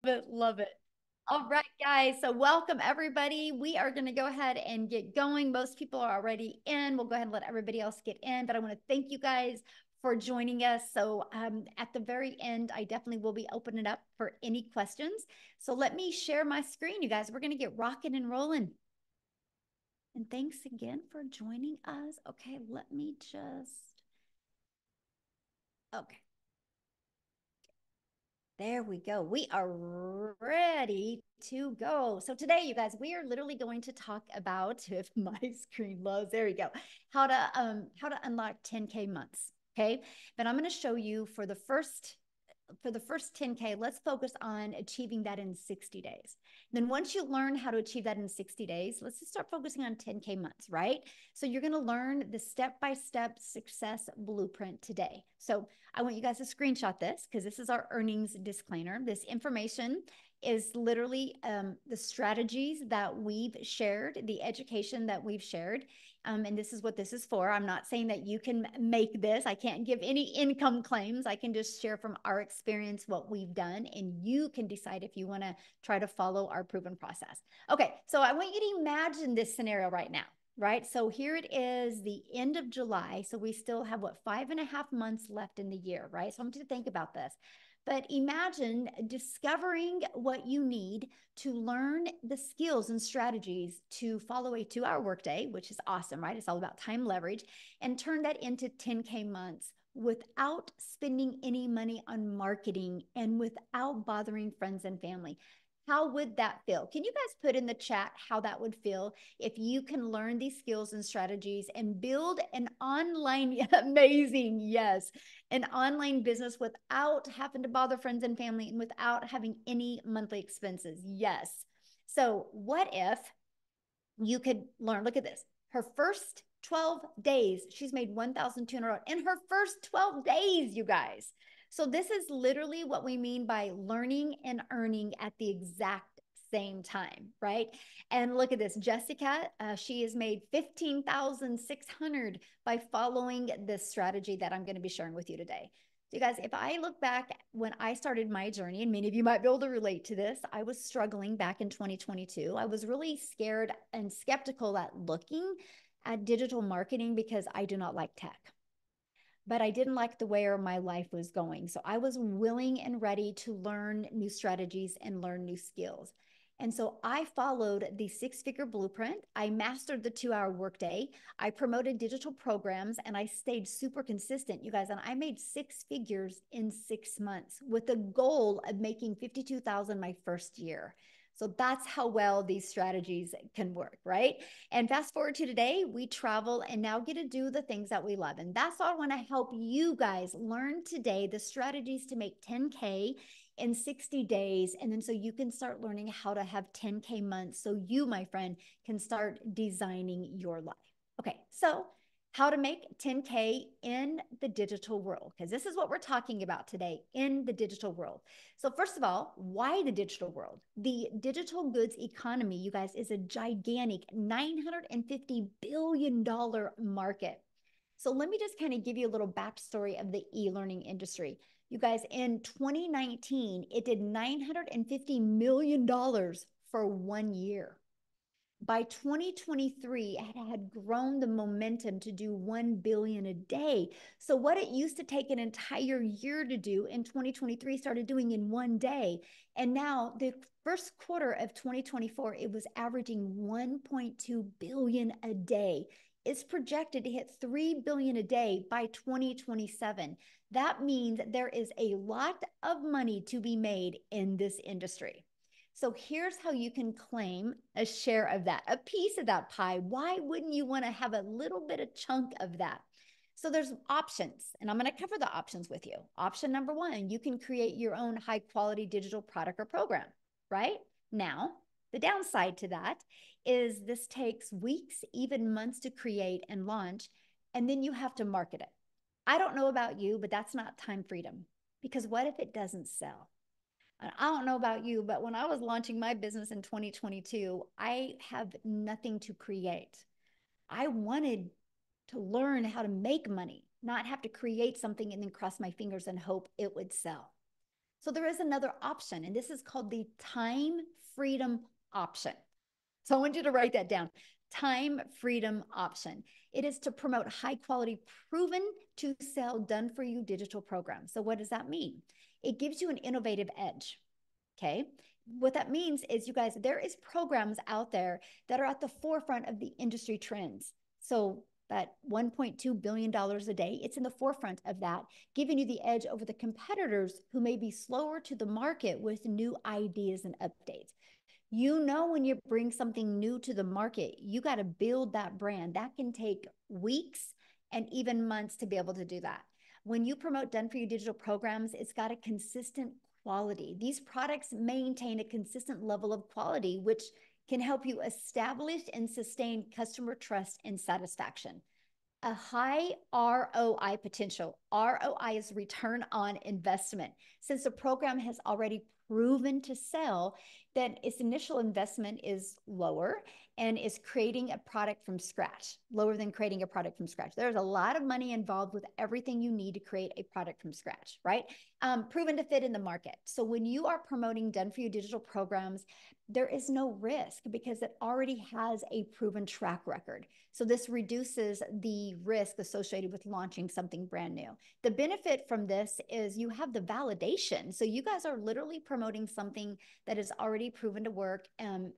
it. Love it. All right, guys. So, welcome everybody. We are going to go ahead and get going. Most people are already in. We'll go ahead and let everybody else get in. But I want to thank you guys for joining us. So, at the very end, I definitely will be opening it up for any questions. So, let me share my screen, you guys. We're going to get rocking and rolling. And thanks again for joining us. Okay, let me just. Okay. There we go. We are ready to go. So today, you guys, we are literally going to talk about if my screen loads. There we go. How to unlock 10K months. Okay. But I'm going to show you for the first 10K, let's focus on achieving that in 60 days. Then once you learn how to achieve that in 60 days, let's just start focusing on 10K months, right? So you're going to learn the step-by-step success blueprint today. So I want you guys to screenshot this because this is our earnings disclaimer. This information is literally the strategies that we've shared, the education that we've shared. And this is what this is for. I'm not saying that you can make this. I can't give any income claims. I can just share from our experience what we've done, and you can decide if you want to try to follow our proven process. Okay, so I want you to imagine this scenario right now, right? So here it is, the end of July. So we still have what, 5.5 months left in the year, right? So I want you to think about this. But imagine discovering what you need to learn the skills and strategies to follow a 2-hour workday, which is awesome, right? It's all about time leverage, and turn that into 10K months without spending any money on marketing and without bothering friends and family. How would that feel? Can you guys put in the chat how that would feel if you can learn these skills and strategies and build an online, amazing, yes, an online business without having to bother friends and family and without having any monthly expenses? Yes. So, what if you could learn? Look at this. Her first 12 days, she's made 1,200 in her first 12 days, you guys. So this is literally what we mean by learning and earning at the exact same time, right? And look at this. Jessica, she has made 15,600 by following this strategy that I'm going to be sharing with you today. So you guys, if I look back when I started my journey, and many of you might be able to relate to this, I was struggling back in 2022. I was really scared and skeptical at looking at digital marketing because I do not like tech. But I didn't like the way my life was going. So I was willing and ready to learn new strategies and learn new skills. And so I followed the 6-figure blueprint. I mastered the 2-hour workday. I promoted digital programs and I stayed super consistent, you guys. And I made 6 figures in 6 months with the goal of making 52,000 my first year. So that's how well these strategies can work, right? And fast forward to today, we travel and now get to do the things that we love. And that's all I want to help you guys learn today, the strategies to make 10K in 60 days. And then so you can start learning how to have 10K months. So you, my friend, can start designing your life. Okay, so how to make 10K in the digital world, because this is what we're talking about today, in the digital world. So first of all, why the digital world? The digital goods economy, you guys, is a gigantic $950 billion market. So let me just kind of give you a little backstory of the e-learning industry. You guys, in 2019, it did $950 million for 1 year. By 2023, it had grown the momentum to do 1 billion a day. So what it used to take an entire year to do in 2023 started doing in 1 day. And now the first quarter of 2024, it was averaging 1.2 billion a day. It's projected to hit 3 billion a day by 2027. That means there is a lot of money to be made in this industry. So here's how you can claim a share of that, a piece of that pie. Why wouldn't you want to have a little bit of chunk of that? So there's options, and I'm going to cover the options with you. Option number one, you can create your own high quality digital product or program, right? Now, the downside to that is this takes weeks, even months to create and launch, and then you have to market it. I don't know about you, but that's not time freedom, because what if it doesn't sell? I don't know about you, but when I was launching my business in 2022, I have nothing to create. I wanted to learn how to make money, not have to create something and then cross my fingers and hope it would sell. So there is another option, and this is called the time freedom option. So I want you to write that down. Time freedom option. It is to promote high quality, proven to sell, done for you digital programs. So what does that mean? It gives you an innovative edge. Okay. What that means is, you guys, there is programs out there that are at the forefront of the industry trends. So that $1.2 billion a day, it's in the forefront of that, giving you the edge over the competitors who may be slower to the market with new ideas and updates. You know, when you bring something new to the market, you got to build that brand. That can take weeks and even months to be able to do that. When you promote done for you digital programs, it's got a consistent quality. These products maintain a consistent level of quality, which can help you establish and sustain customer trust and satisfaction. A high ROI potential. ROI is return on investment. Since the program has already proven to sell, then its initial investment is lower and is creating a product from scratch, lower than creating a product from scratch. There's a lot of money involved with everything you need to create a product from scratch, right? Proven to fit in the market. So when you are promoting done for you digital programs, there is no risk because it already has a proven track record. So this reduces the risk associated with launching something brand new. The benefit from this is you have the validation. So you guys are literally promoting something that is already proven to work. I'm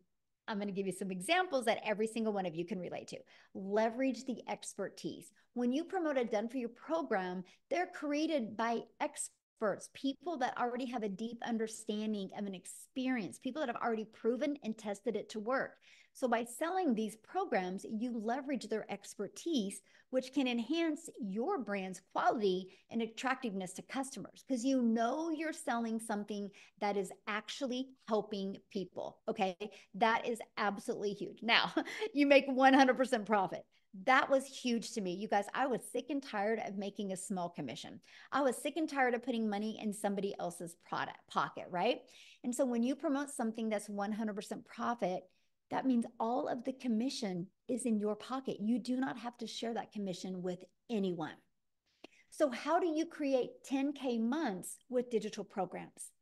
going to give you some examples that every single one of you can relate to. Leverage the expertise. When you promote a done for you program, they're created by experts, people that already have a deep understanding of an experience, people that have already proven and tested it to work. So by selling these programs, you leverage their expertise, which can enhance your brand's quality and attractiveness to customers, because you know you're selling something that is actually helping people. Okay. That is absolutely huge. Now, you make 100% profit. That was huge to me. You guys, I was sick and tired of making a small commission. I was sick and tired of putting money in somebody else's pocket, right? And so when you promote something that's 100% profit, that means all of the commission is in your pocket. You do not have to share that commission with anyone. So how do you create 10K months with digital programs?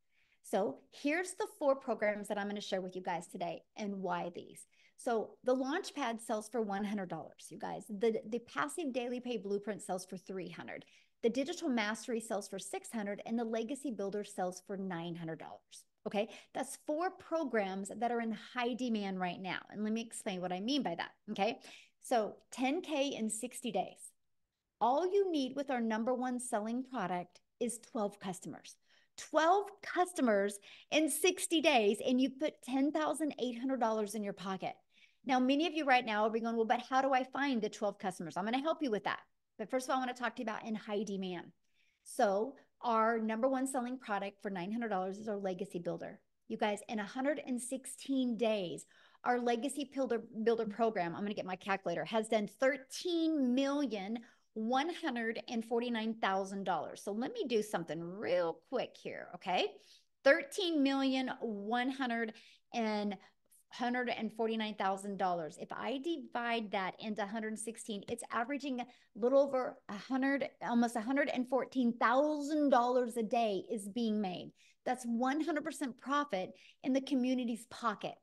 So here's the 4 programs that I'm going to share with you guys today and why these. So the Launchpad sells for $100, you guys. The Passive Daily Pay Blueprint sells for $300. The Digital Mastery sells for $600, and the Legacy Builder sells for $900. Okay, that's 4 programs that are in high demand right now. And let me explain what I mean by that. Okay, so 10K in 60 days. All you need with our #1 selling product is 12 customers. 12 customers in 60 days, and you put $10,800 in your pocket. Now, many of you right now will be going, well, but how do I find the 12 customers? I'm going to help you with that. But first of all, I want to talk to you about in high demand. So our #1 selling product for $900 is our Legacy Builder. You guys, in 116 days, our Legacy Builder program, I'm going to get my calculator, has done $13,149,000. So let me do something real quick here, okay? 13,149,000. If I divide that into 116, it's averaging a little over 100, almost $114,000 a day is being made. That's 100% profit in the community's pocket.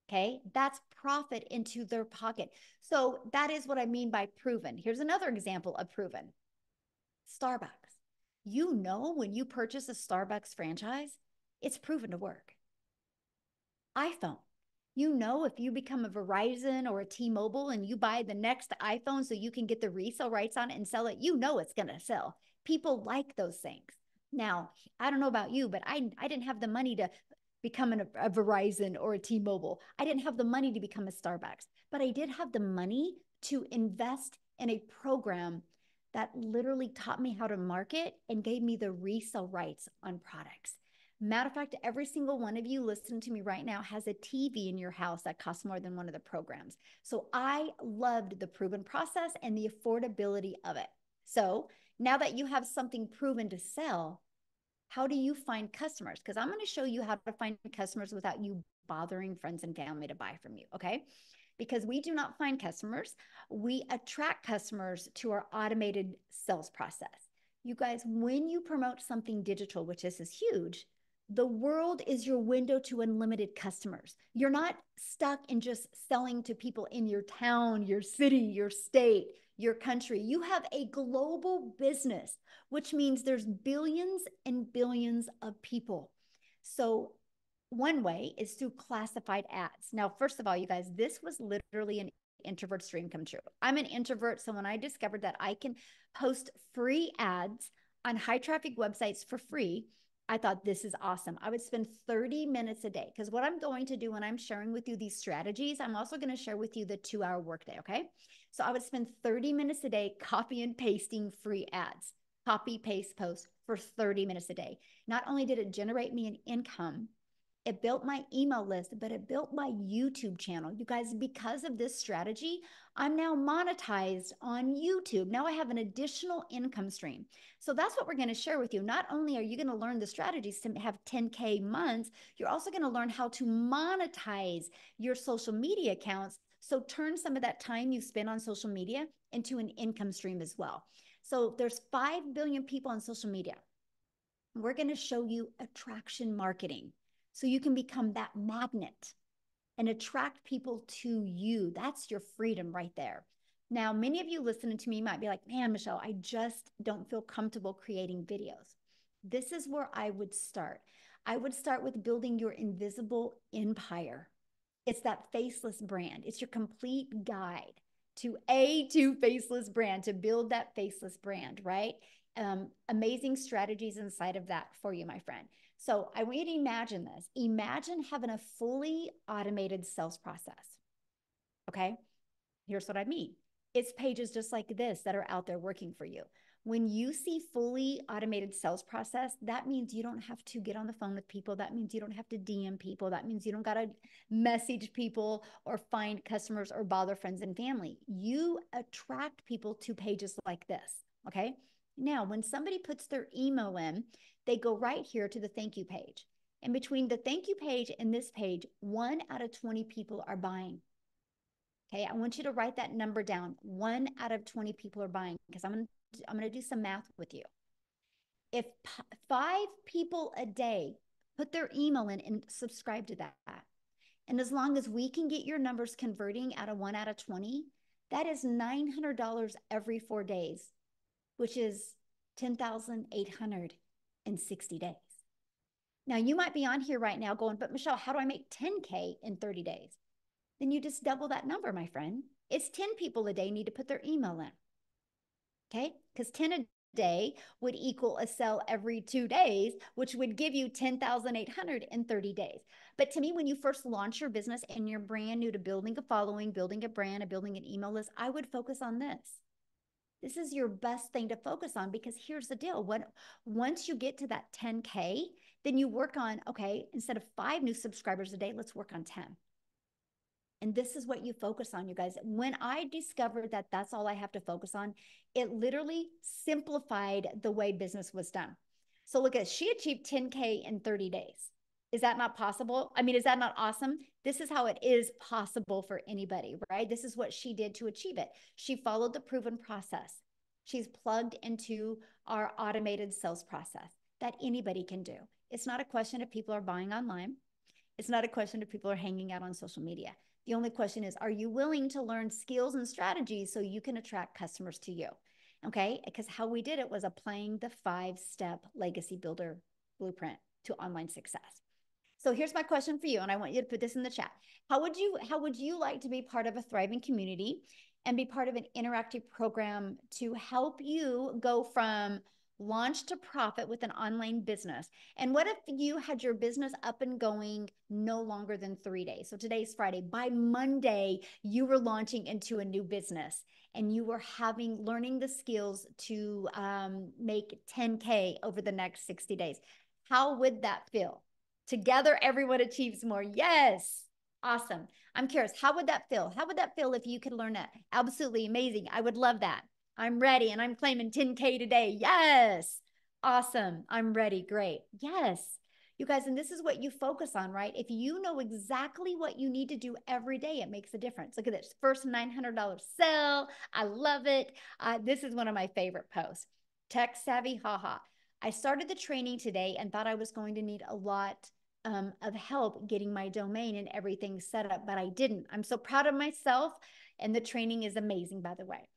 Okay, that's profit into their pocket. So that is what I mean by proven. Here's another example of proven. Starbucks. You know, when you purchase a Starbucks franchise, it's proven to work. iPhone. You know, if you become a Verizon or a T-Mobile and you buy the next iPhone so you can get the resale rights on it and sell it, you know it's going to sell. People like those things. Now, I don't know about you, but I didn't have the money to become a Verizon or a T-Mobile. I didn't have the money to become a Starbucks, but I did have the money to invest in a program that literally taught me how to market and gave me the resale rights on products. Matter of fact, every single one of you listening to me right now has a TV in your house that costs more than one of the programs. So I loved the proven process and the affordability of it. So now that you have something proven to sell, how do you find customers? Because I'm going to show you how to find customers without you bothering friends and family to buy from you, okay? Because we do not find customers. We attract customers to our automated sales process. You guys, when you promote something digital, which this is huge, the world is your window to unlimited customers. You're not stuck in just selling to people in your town, your city, your state, your country. You have a global business, which means there's billions and billions of people. So one way is through classified ads. Now, first of all, you guys, this was literally an introvert's dream come true. I'm an introvert. So when I discovered that I can post free ads on high traffic websites for free, I thought this is awesome. I would spend 30 minutes a day because what I'm going to do when I'm sharing with you these strategies, I'm also going to share with you the 2-hour workday. Okay. So I would spend 30 minutes a day copy and pasting free ads, copy, paste, post for 30 minutes a day. Not only did it generate me an income, it built my email list, but it built my YouTube channel. You guys, because of this strategy, I'm now monetized on YouTube. Now I have an additional income stream. So that's what we're going to share with you. Not only are you going to learn the strategies to have 10K months, you're also going to learn how to monetize your social media accounts. So turn some of that time you spend on social media into an income stream as well. So there's 5 billion people on social media. We're going to show you attraction marketing so you can become that magnet and attract people to you. That's your freedom right there. Now, many of you listening to me might be like, man, Michelle, I just don't feel comfortable creating videos. This is where I would start. I would start with building your invisible empire. It's that faceless brand. It's your complete guide to faceless brand, to build that faceless brand, right? Amazing strategies inside of that for you, my friend. So I want you to imagine this. Imagine having a fully automated sales process. Okay. Here's what I mean. It's pages just like this that are out there working for you. When you see fully automated sales process, that means you don't have to get on the phone with people. That means you don't have to DM people. That means you don't got to message people or find customers or bother friends and family. You attract people to pages like this. Okay. Now, when somebody puts their email in, they go right here to the thank you page. And between the thank you page and this page, 1 out of 20 people are buying. Okay, I want you to write that number down. 1 out of 20 people are buying because I'm going to do some math with you. If 5 people a day put their email in and subscribe to that, and as long as we can get your numbers converting out of 1 out of 20, that is $900 every 4 days, which is 10,860 days. Now, you might be on here right now going, but Michelle, how do I make 10K in 30 days? Then you just double that number, my friend. It's 10 people a day need to put their email in. Okay? Because 10 a day would equal a sale every 2 days, which would give you 10,800 in 30 days. But to me, when you first launch your business and you're brand new to building a following, building a brand, and building an email list, I would focus on this. This is your best thing to focus on because here's the deal. Once you get to that 10K, then you work on, okay, instead of 5 new subscribers a day, let's work on 10. And this is what you focus on, you guys. When I discovered that that's all I have to focus on, it literally simplified the way business was done. So look at, she achieved 10K in 30 days. Is that not possible? I mean, is that not awesome? This is how it is possible for anybody, right? This is what she did to achieve it. She followed the proven process. She's plugged into our automated sales process that anybody can do. It's not a question if people are buying online. It's not a question if people are hanging out on social media. The only question is, are you willing to learn skills and strategies so you can attract customers to you? Okay, because how we did it was applying the 5-step legacy builder blueprint to online success. So here's my question for you, and I want you to put this in the chat. How would you like to be part of a thriving community and be part of an interactive program to help you go from launch to profit with an online business? And what if you had your business up and going no longer than 3 days? So today's Friday. By Monday, you were launching into a new business and you were learning the skills to make 10K over the next 60 days. How would that feel? Together, everyone achieves more. Yes. Awesome. I'm curious, how would that feel? How would that feel if you could learn that? Absolutely amazing. I would love that. I'm ready and I'm claiming 10K today. Yes. Awesome. I'm ready. Great. Yes. You guys, and this is what you focus on, right? If you know exactly what you need to do every day, it makes a difference. Look at this first $900 sale. I love it. This is one of my favorite posts. Tech savvy, haha. I started the training today and thought I was going to need a lot of help getting my domain and everything set up, but I didn't. I'm so proud of myself, and the training is amazing, by the way.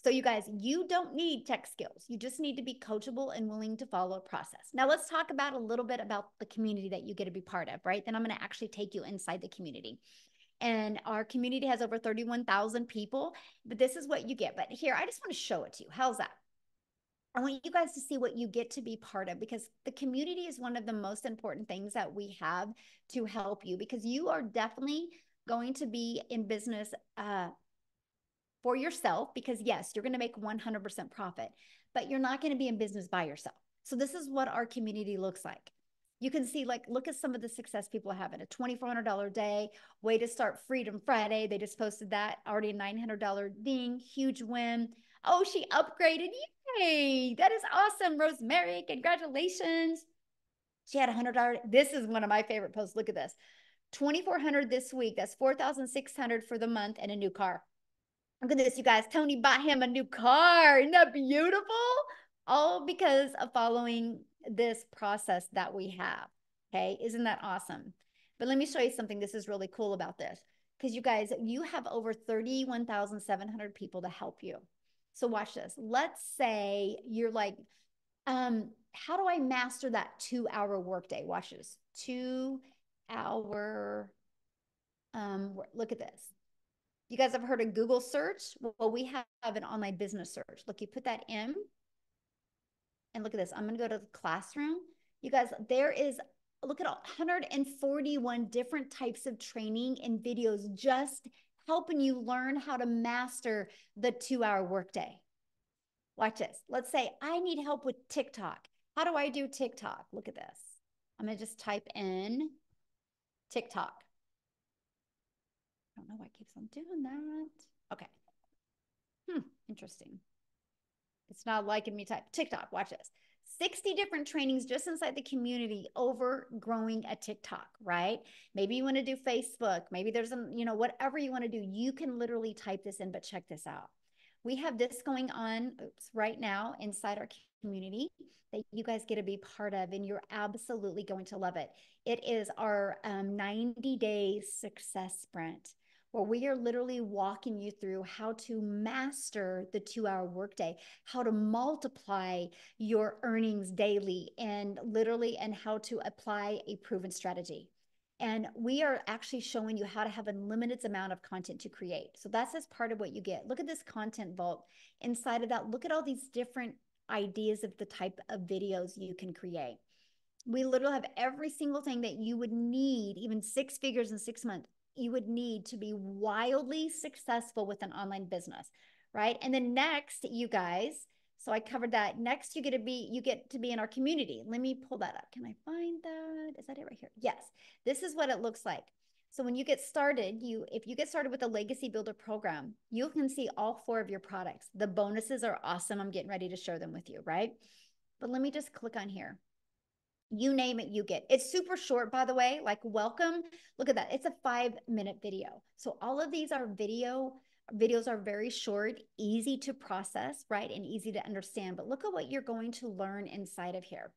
So, you guys, you don't need tech skills. You just need to be coachable and willing to follow a process. Now, let's talk about a little bit about the community that you get to be part of, right? Then I'm going to actually take you inside the community. And our community has over 31,000 people, but this is what you get. But here, I just want to show it to you. How's that? I want you guys to see what you get to be part of, because the community is one of the most important things that we have to help you, because you are definitely going to be in business for yourself, because yes, you're going to make 100% profit, but you're not going to be in business by yourself. So this is what our community looks like. You can see, like, look at some of the success people are having. A $2,400 day, way to start Freedom Friday. They just posted that, already a $900 ding, huge win. Oh, she upgraded. Yay. That is awesome. Rosemary, congratulations. She had $100. This is one of my favorite posts. Look at this. 2,400 this week. That's 4,600 for the month, and a new car. Look at this, you guys. Tony bought him a new car. Isn't that beautiful? All because of following this process that we have. Okay. Isn't that awesome? But let me show you something. This is really cool about this, because you guys, you have over 31,700 people to help you. So watch this. Let's say you're like, how do I master that 2-hour workday? Watch this. 2-hour, look at this. You guys have heard of Google search? Well, we have an online business search. Look, you put that in, and look at this. I'm going to go to the classroom. You guys, there is, look at 141 different types of training and videos just helping you learn how to master the 2-hour workday. Watch this. Let's say I need help with TikTok. How do I do TikTok? Look at this. I'm going to just type in TikTok. I don't know why it keeps on doing that. Okay. Interesting. It's not liking me type TikTok. Watch this. 60 different trainings just inside the community over growing a TikTok, right? Maybe you want to do Facebook. Maybe there's whatever you want to do. You can literally type this in, but check this out. We have this going on right now inside our community that you guys get to be part of, and you're absolutely going to love it. It is our 90-day success sprint, where we are literally walking you through how to master the 2-hour workday, how to multiply your earnings daily, and how to apply a proven strategy. And we are actually showing you how to have a limited amount of content to create. So that's as part of what you get. Look at this content vault. Inside of that, look at all these different ideas of the type of videos you can create. We literally have every single thing that you would need, even 6 figures in 6 months, you would need to be wildly successful with an online business, right? And then next, you guys, so I covered that. Next, you get to be in our community. Let me pull that up. Can I find that? Is that it right here? Yes. This is what it looks like. So when you get started, if you get started with the Legacy Builder program, you can see all 4 of your products. The bonuses are awesome. I'm getting ready to share them with you, right? But let me just click on here. You name it, you get. It's super short, by the way, like welcome. Look at that. It's a 5-minute video. So all of these are videos are very short, easy to process, right? And easy to understand. But look at what you're going to learn inside of here.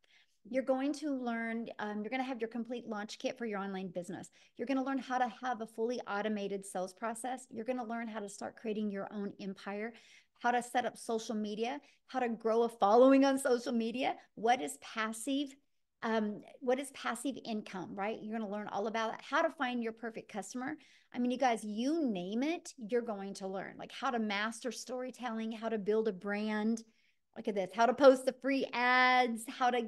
You're going to learn, you're going to have your complete launch kit for your online business. You're going to learn how to have a fully automated sales process. You're going to learn how to start creating your own empire, how to set up social media, how to grow a following on social media. What is passive income, right? You're going to learn all about it, how to find your perfect customer. I mean, you guys, you name it, you're going to learn, like how to master storytelling, how to build a brand. Look at this, how to post the free ads, how to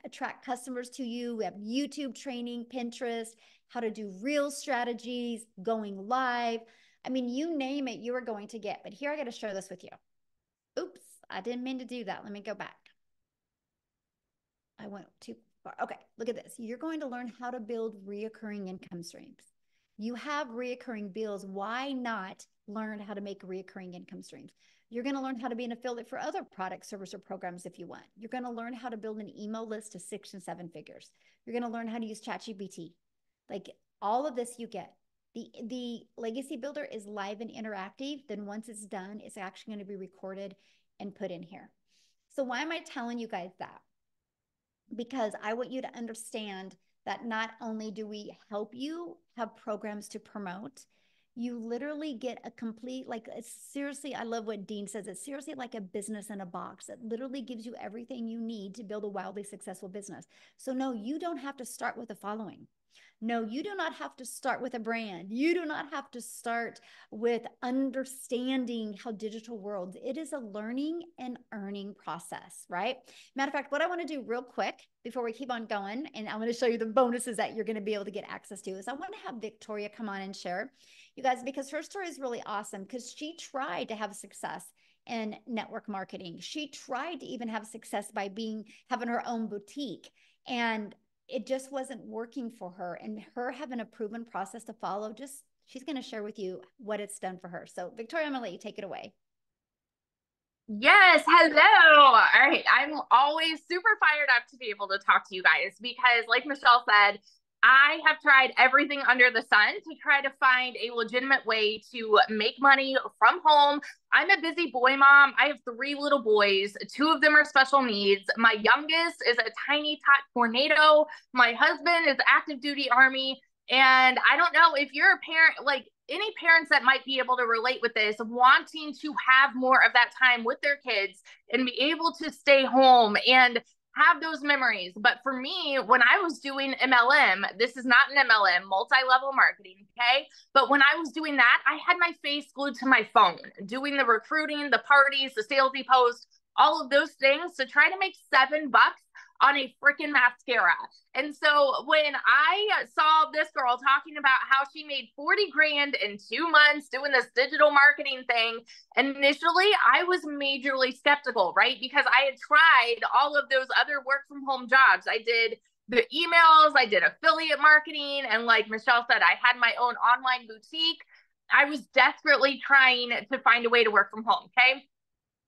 attract customers to you. We have YouTube training, Pinterest, how to do real strategies, going live. I mean, you name it, you are going to get. But here, I got to share this with you. Oops, I didn't mean to do that. Let me go back. I went too far. Okay, look at this. You're going to learn how to build reoccurring income streams. You have reoccurring bills. Why not learn how to make reoccurring income streams? You're going to learn how to be an affiliate for other products, service, or programs if you want. You're going to learn how to build an email list to 6 and 7 figures. You're going to learn how to use ChatGPT. Like all of this you get. The Legacy Builder is live and interactive. Then once it's done, it's actually going to be recorded and put in here. So why am I telling you guys that? Because I want you to understand that not only do we help you have programs to promote, you literally get a complete, like, seriously, I love what Dean says. It's seriously like a business in a box. It literally gives you everything you need to build a wildly successful business. So no, you don't have to start with the following. No, you do not have to start with a brand. You do not have to start with understanding how digital worlds. It is a learning and earning process, right? Matter of fact, what I want to do real quick before we keep on going, and I'm going to show you the bonuses that you're going to be able to get access to, is I want to have Victoria come on and share, you guys, because her story is really awesome because she tried to have success in network marketing. She tried to even have success by having her own boutique, and it just wasn't working for her. And her having a proven process to follow, she's going to share with you what it's done for her. So Victoria, I'm going to let you take it away. Yes, hello. All right. I'm always super fired up to be able to talk to you guys because, like Michelle said, I have tried everything under the sun to try to find a legitimate way to make money from home. I'm a busy boy mom. I have 3 little boys. 2 of them are special needs. My youngest is a tiny tot tornado. My husband is active duty Army. And I don't know if you're a parent, like any parents that might be able to relate with this, wanting to have more of that time with their kids and be able to stay home and have those memories. But for me, when I was doing MLM, this is not an MLM, multi-level marketing, okay? But when I was doing that, I had my face glued to my phone, doing the recruiting, the parties, the salesy posts, all of those things to try to make $7 on a freaking mascara. And so when I saw this girl talking about how she made 40 grand in 2 months doing this digital marketing thing, initially I was majorly skeptical, right? Because I had tried all of those other work from home jobs. I did the emails, I did affiliate marketing, and like Michelle said, I had my own online boutique. I was desperately trying to find a way to work from home, okay?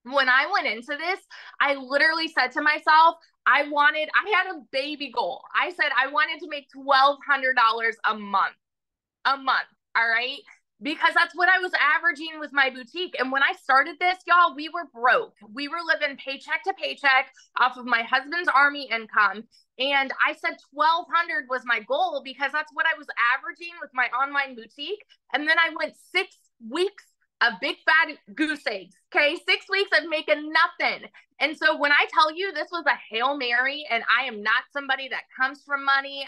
When I went into this, I literally said to myself, I had a baby goal. I said I wanted to make $1,200 a month, all right? Because that's what I was averaging with my boutique. And when I started this, y'all, we were broke. We were living paycheck to paycheck off of my husband's Army income. And I said 1,200 was my goal because that's what I was averaging with my online boutique. And then I went 6 weeks of big fat goose eggs. Okay. 6 weeks of making nothing. And so when I tell you this was a Hail Mary, and I am not somebody that comes from money,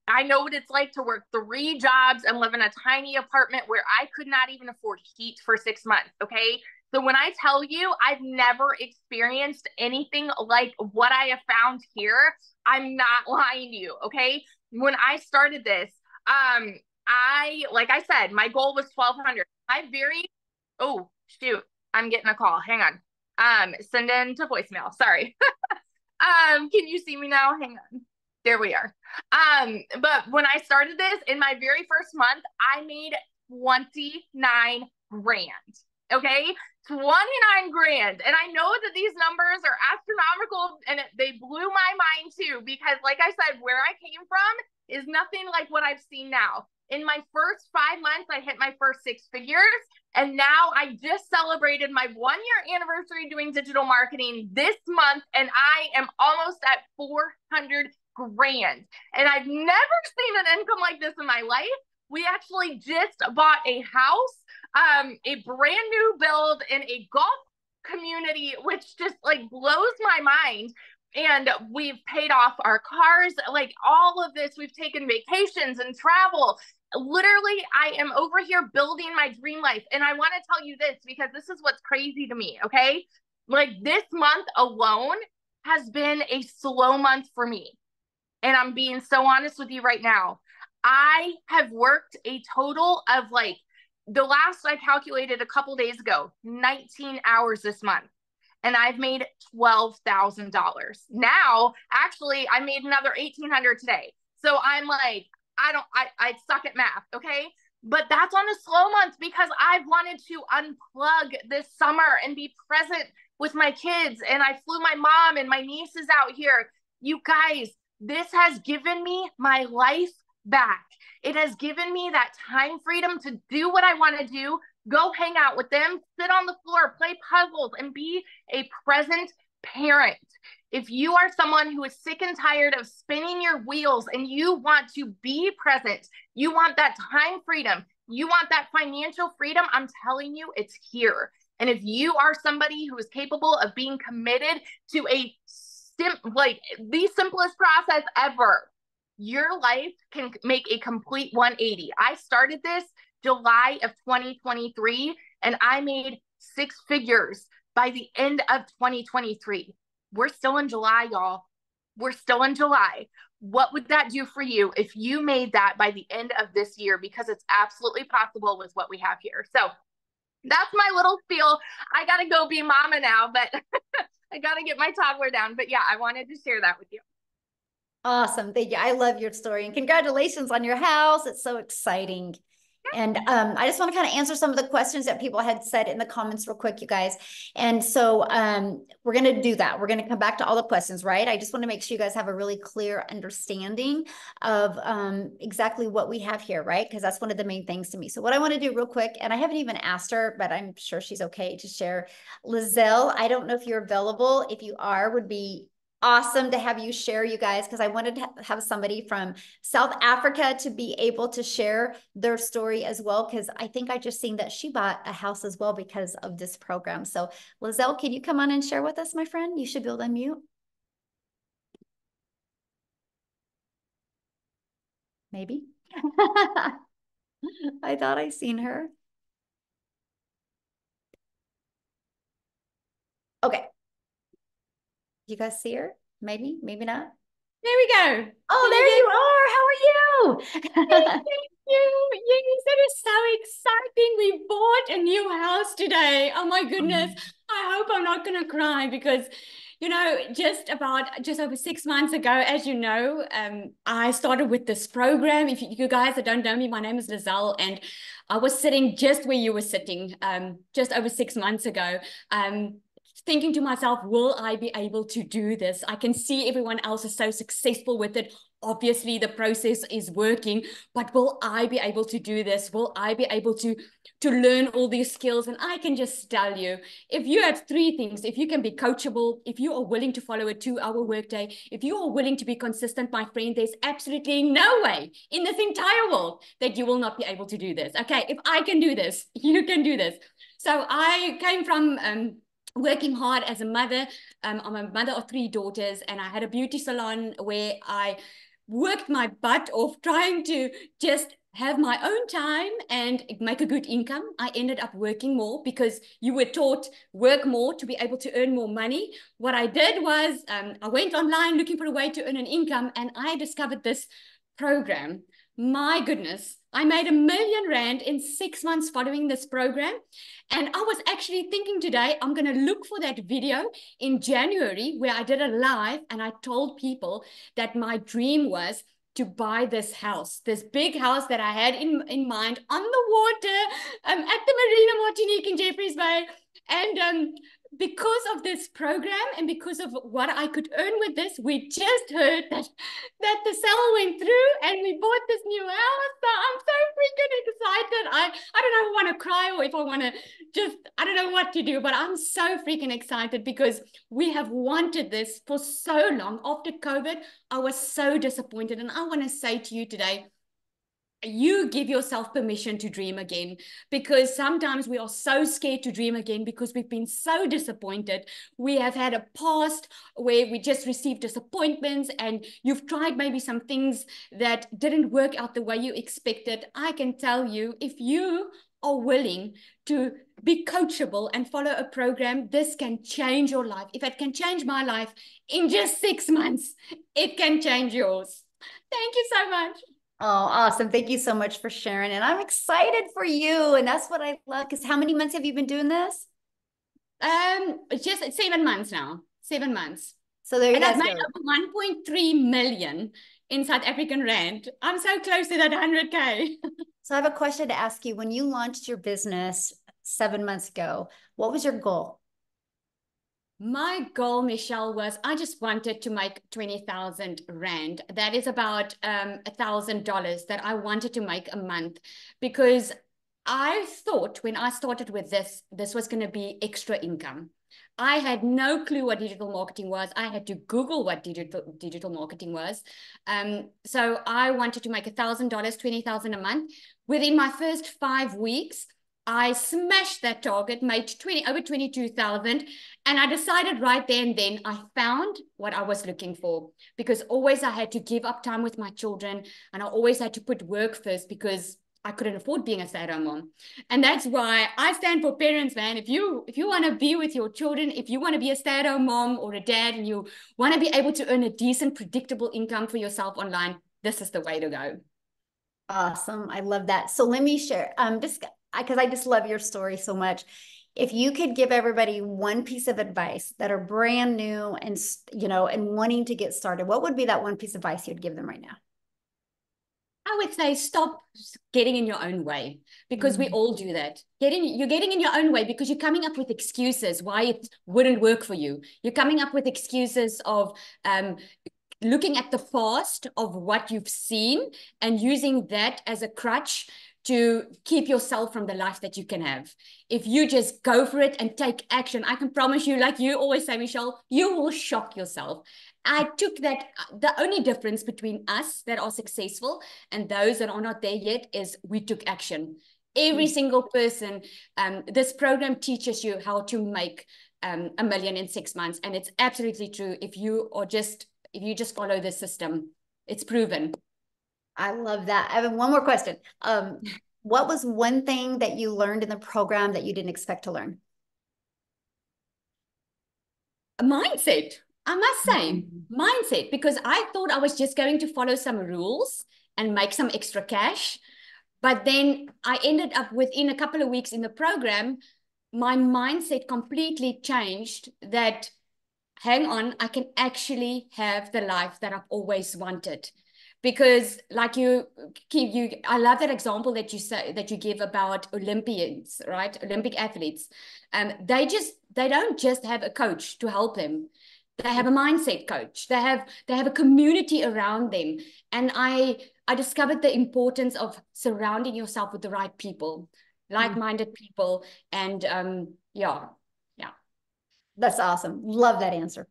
I know what it's like to work 3 jobs and live in a tiny apartment where I could not even afford heat for 6 months. Okay. So when I tell you I've never experienced anything like what I have found here, I'm not lying to you. Okay. When I started this, like I said, my goal was 1,200. Oh, shoot, I'm getting a call. Hang on. Send in to voicemail. Sorry. Can you see me now? Hang on. There we are. But when I started this in my very first month, I made 29 grand. Okay. 29 grand. And I know that these numbers are astronomical and they blew my mind too, because like I said, where I came from is nothing like what I've seen now. In my first 5 months, I hit my first 6 figures. And now I just celebrated my 1-year anniversary doing digital marketing this month. And I am almost at 400 grand. And I've never seen an income like this in my life. We actually just bought a house, a brand new build in a golf community, which just like blows my mind. And we've paid off our cars, like all of this. We've taken vacations and travel. Literally, I am over here building my dream life. And I want to tell you this because this is what's crazy to me, okay? Like this month alone has been a slow month for me. And I'm being so honest with you right now. I have worked a total of like, the last I calculated a couple days ago, 19 hours this month. And I've made $12,000. Now, actually, I made another 1,800 today. So I'm like, I suck at math, okay? But that's on a slow month because I've wanted to unplug this summer and be present with my kids. And I flew my mom and my nieces out here. You guys, this has given me my life back. It has given me that time freedom to do what I want to do, go hang out with them, sit on the floor, play puzzles, and be a present parent. If you are someone who is sick and tired of spinning your wheels and you want to be present, you want that time freedom, you want that financial freedom, I'm telling you, it's here. And if you are somebody who is capable of being committed to like the simplest process ever, your life can make a complete 180. I started this July of 2023 and I made 6 figures by the end of 2023. We're still in July, y'all. We're still in July. What would that do for you if you made that by the end of this year? Because it's absolutely possible with what we have here. So that's my little spiel. I got to go be mama now, but I got to get my toddler down. But yeah, I wanted to share that with you. Awesome. Thank you. I love your story and congratulations on your house. It's so exciting. And I just want to kind of answer some of the questions that people had said in the comments real quick, you guys. And so we're going to do that. We're going to come back to all the questions, right? I just want to make sure you guys have a really clear understanding of exactly what we have here, right? Because that's one of the main things to me. So what I want to do real quick, and I haven't even asked her, but I'm sure she's okay to share. Lizelle, I don't know if you're available. If you are, would be awesome to have you share, you guys, because I wanted to have somebody from South Africa to be able to share their story as well, because I think I just seen that she bought a house as well because of this program. So Lizelle, can you come on and share with us, my friend? You should be able to unmute. Maybe. I thought I seen her. Okay. You guys see her? Maybe, maybe not. There we go. Oh, there you are. How are you? Thank you. Yes, it is so exciting. We bought a new house today. Oh my goodness. I hope I'm not going to cry because, you know, just over 6 months ago, as you know, I started with this program. If you guys that don't know me, my name is Lizelle, and I was sitting just where you were sitting just over 6 months ago. Thinking to myself, will I be able to do this? I can see everyone else is so successful with it. Obviously, the process is working, but will I be able to do this? Will I be able to learn all these skills? And I can just tell you, if you have 3 things, if you can be coachable, if you are willing to follow a 2-hour workday, if you are willing to be consistent, my friend, there's absolutely no way in this entire world that you will not be able to do this. Okay, if I can do this, you can do this. So I came from working hard as a mother. I'm a mother of 3 daughters, and I had a beauty salon where I worked my butt off trying to just have my own time and make a good income. I ended up working more because you were taught work more to be able to earn more money. What I did was I went online looking for a way to earn an income, and I discovered this program. My goodness, I made R1 million in 6 months following this program. And I was actually thinking today, I'm going to look for that video in January where I did a live and I told people that my dream was to buy this house, this big house that I had in mind on the water at the Marina Martinique in Jeffreys Bay. And because of this program and because of what I could earn with this, we just heard that the sale went through and we bought this new house. So I'm so freaking excited. I don't know if I want to cry or if I want to just, I don't know what to do, but I'm so freaking excited because we have wanted this for so long. After COVID, I was so disappointed. And I want to say to you today, you give yourself permission to dream again, because sometimes we are so scared to dream again because we've been so disappointed. We have had a past where we just received disappointments and you've tried maybe some things that didn't work out the way you expected. I can tell you, if you are willing to be coachable and follow a program, this can change your life. If it can change my life in just 6 months, it can change yours. Thank you so much. Oh, awesome. Thank you so much for sharing. And I'm excited for you. And that's what I love. Because how many months have you been doing this? Just 7 months now. 7 months. So there you guys go. And I've made over 1.3 million in South African rand. I'm so close to that 100K. So I have a question to ask you. When you launched your business 7 months ago, what was your goal? My goal, Michelle, was I just wanted to make 20,000 Rand. That is about $1,000 that I wanted to make a month, because I thought when I started with this was going to be extra income. I had no clue what digital marketing was. I had to Google what digital marketing was. So I wanted to make $1,000, 20,000 a month. Within my first 5 weeks, I smashed that target, made over 22,000. And I decided right there and then I found what I was looking for, because always I had to give up time with my children, and I always had to put work first because I couldn't afford being a stay-at-home mom. And that's why I stand for parents, man. If you want to be with your children, if you want to be a stay-at-home mom or a dad, and you want to be able to earn a decent, predictable income for yourself online, this is the way to go. Awesome. I love that. So let me share, just because I just love your story so much. If you could give everybody one piece of advice that are brand new and, and wanting to get started, what would be that one piece of advice you'd give them right now? I would say stop getting in your own way, because we all do that. You're getting in your own way because you're coming up with excuses why it wouldn't work for you. You're coming up with excuses of looking at the past of what you've seen and using that as a crutch to keep yourself from the life that you can have. If you just go for it and take action, I can promise you, like you always say, Michelle, you will shock yourself. I took that. The only difference between us that are successful and those that are not there yet is we took action. Every single person, this program teaches you how to make $1 million in 6 months. And it's absolutely true. If you just follow the system, it's proven. I love that. I have one more question. What was one thing that you learned in the program that you didn't expect to learn? A mindset, I must say, mindset, because I thought I was just going to follow some rules and make some extra cash. But then I ended up within a couple of weeks in the program, my mindset completely changed that, hang on, I can actually have the life that I've always wanted. Because like I love that example that you give about Olympians, right? Olympic athletes. They don't just have a coach to help them. They have a mindset coach. They have a community around them. And I discovered the importance of surrounding yourself with the right people, like-minded people. And yeah. That's awesome. Love that answer.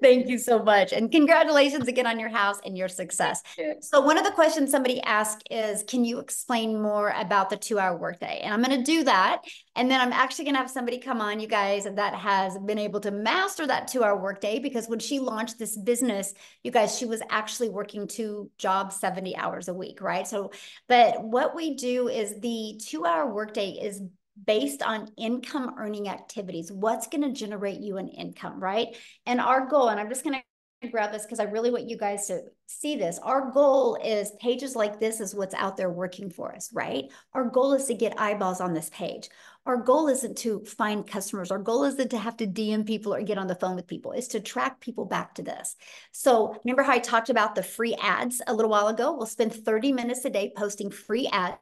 Thank you so much. And congratulations again on your house and your success. So one of the questions somebody asked is, can you explain more about the 2-hour workday? And I'm going to do that. And then I'm actually going to have somebody come on, you guys, that has been able to master that 2-hour workday, because when she launched this business, you guys, she was actually working 2 jobs, 70 hours a week, right? So, but what we do is the 2-hour workday is based on income earning activities. What's going to generate you an income, right? And our goal, and I'm just going to grab this because I really want you guys to see this. Our goal is pages like this is what's out there working for us, right? Our goal is to get eyeballs on this page. Our goal isn't to find customers. Our goal isn't to have to DM people or get on the phone with people. It's to track people back to this. So remember how I talked about the free ads a little while ago? We'll spend 30 minutes a day posting free ads.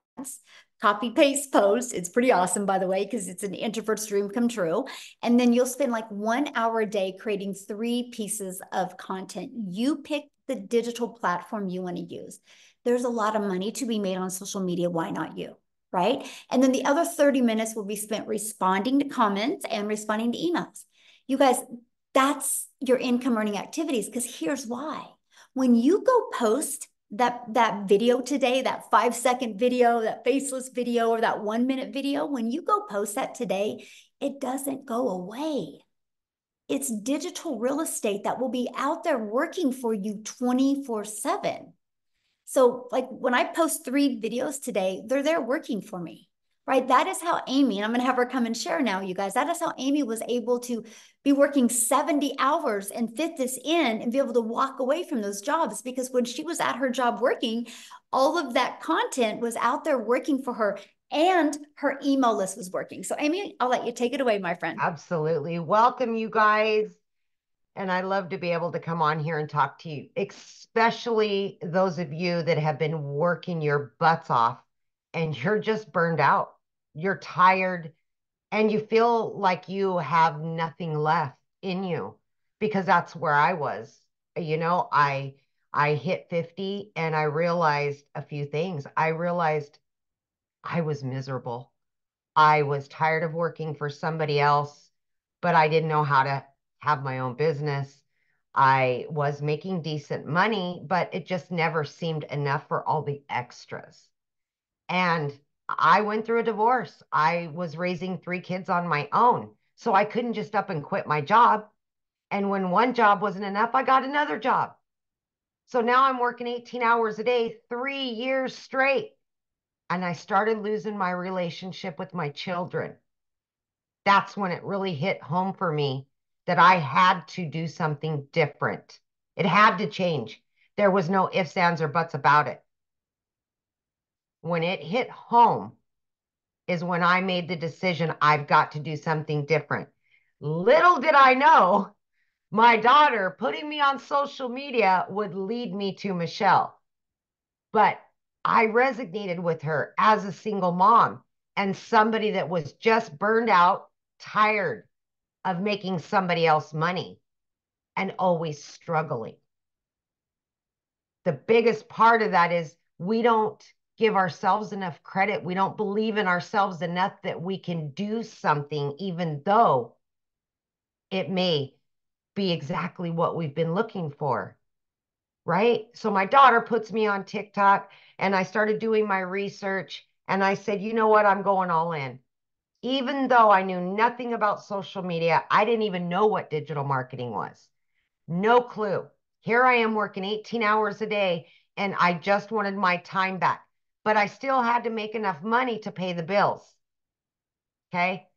Copy paste post. It's pretty awesome, by the way, because it's an introvert's dream come true. And then you'll spend like 1 hour a day creating 3 pieces of content. You pick the digital platform you want to use. There's a lot of money to be made on social media. Why not you? Right? And then the other 30 minutes will be spent responding to comments and responding to emails. You guys, that's your income earning activities, because here's why. When you go post that video today, that 5-second video, that faceless video, or that 1-minute video, when you go post that today, it doesn't go away. It's digital real estate that will be out there working for you 24/7. So like when I post 3 videos today, they're there working for me, right? That is how Amy, and I'm going to have her come and share now, you guys, that is how Amy was able to be working 70 hours and fit this in and be able to walk away from those jobs, because when she was at her job working, all of that content was out there working for her and her email list was working. So Amy, I'll let you take it away, my friend. Absolutely. Welcome, you guys. And I love to be able to come on here and talk to you, especially those of you that have been working your butts off and you're just burned out. You're tired and you feel like you have nothing left. in you because that's where I was. You know, I hit 50 and I realized a few things. I realized I was miserable. I was tired of working for somebody else, but I didn't know how to have my own business. I was making decent money, but it just never seemed enough for all the extras. And I went through a divorce. I was raising 3 kids on my own. So I couldn't just up and quit my job. And when one job wasn't enough, I got another job. So now I'm working 18 hours a day, 3 years straight. And I started losing my relationship with my children. That's when it really hit home for me that I had to do something different. It had to change. There was no ifs, ands, or buts about it. When it hit home is when I made the decision I've got to do something different. Little did I know my daughter putting me on social media would lead me to Michelle. But I resonated with her as a single mom and somebody that was just burned out, tired of making somebody else money and always struggling. The biggest part of that is we don't give ourselves enough credit. We don't believe in ourselves enough that we can do something, even though it may be exactly what we've been looking for. Right? So my daughter puts me on TikTok and I started doing my research and I said, you know what? I'm going all in. Even though I knew nothing about social media, I didn't even know what digital marketing was. No clue. Here I am working 18 hours a day and I just wanted my time back, but I still had to make enough money to pay the bills. Okay.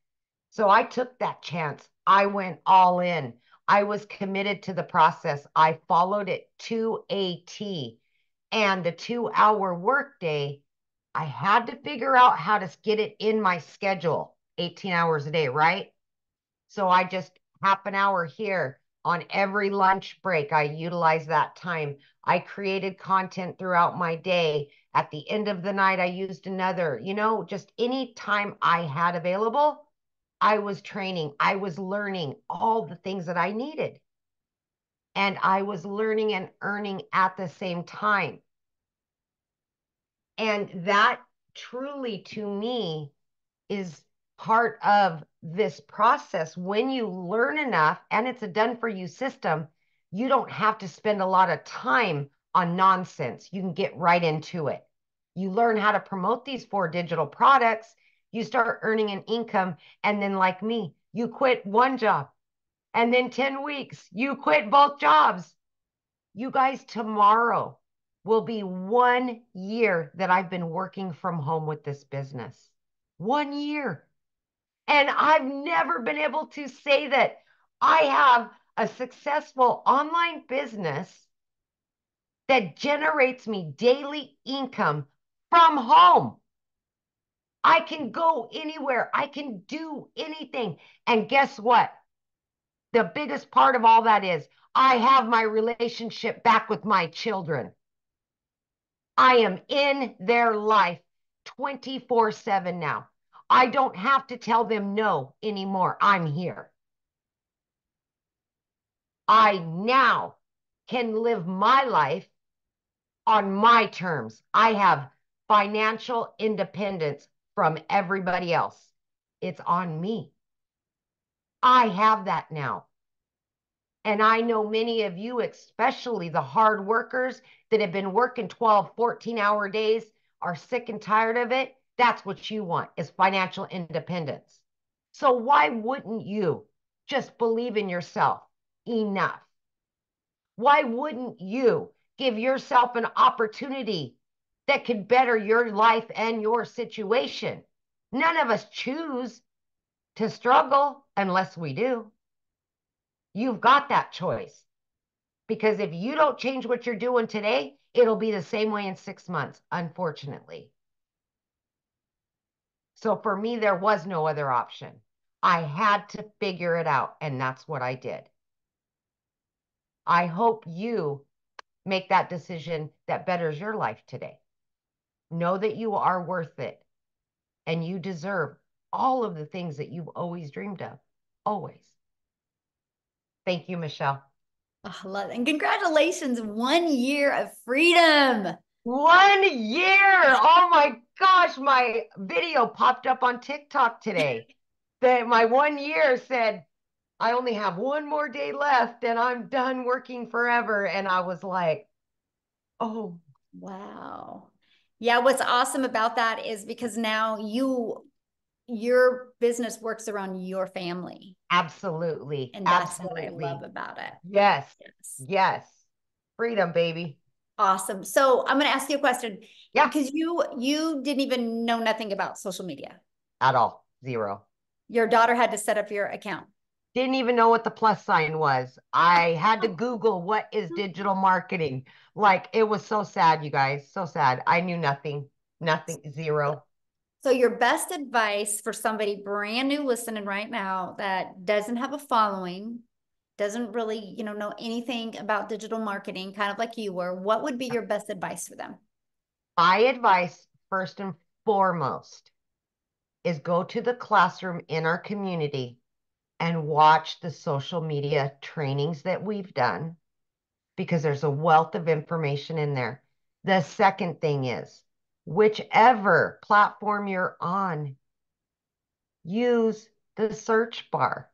So I took that chance. I went all in. I was committed to the process. I followed it to a T. And the 2 hour workday, I had to figure out how to get it in my schedule, 18 hours a day, right? So I just half an hour here on every lunch break. I utilized that time. I created content throughout my day. At the end of the night, I used another, just any time I had available, I was training. I was learning all the things that I needed. And I was learning and earning at the same time. And that truly, to me, is part of this process. When you learn enough and it's a done for you system, you don't have to spend a lot of time on nonsense. You can get right into it. You learn how to promote these 4 digital products. You start earning an income. And then, like me, you quit one job. And then 10 weeks, you quit both jobs. You guys, tomorrow will be 1 year that I've been working from home with this business. 1 year. And I've never been able to say that I have a successful online business that generates me daily income from home. I can go anywhere. I can do anything. And guess what? The biggest part of all that is I have my relationship back with my children. I am in their life 24/7 now. I don't have to tell them no anymore. I'm here. I now can live my life on my terms. I have financial independence from everybody else. It's on me. I have that now. And I know many of you, especially the hard workers that have been working 12, 14-hour days, are sick and tired of it. That's what you want, is financial independence. So why wouldn't you just believe in yourself enough? Why wouldn't you give yourself an opportunity that could better your life and your situation? None of us choose to struggle unless we do. You've got that choice. Because if you don't change what you're doing today, it'll be the same way in 6 months, unfortunately. So for me, there was no other option. I had to figure it out, and that's what I did. I hope you make that decision that betters your life today. Know that you are worth it, and you deserve all of the things that you've always dreamed of, always. Thank you, Michelle. Oh, I love it. And congratulations, 1 year of freedom. 1 year. Oh my gosh, my video popped up on TikTok today. That my 1 year said, I only have one more day left and I'm done working forever. And I was like, oh, Wow. Yeah, what's awesome about that is because now your business works around your family. absolutely. And that's what I love Absolutely. about it. Yes. Yes. Yes. Freedom, baby. Awesome. So I'm going to ask you a question Yeah, because you didn't even know nothing about social media. at all. Zero. Your daughter had to set up your account. Didn't even know what the plus sign was. I had to Google what is digital marketing. Like it was so sad, you guys. So sad. I knew nothing. Nothing. Zero. So your best advice for somebody brand new listening right now that doesn't have a following, doesn't really, know anything about digital marketing, kind of like you were, what would be your best advice for them? My advice, first and foremost, is go to the classroom in our community and watch the social media trainings that we've done because there's a wealth of information in there. The second thing is, whichever platform you're on, use the search bar.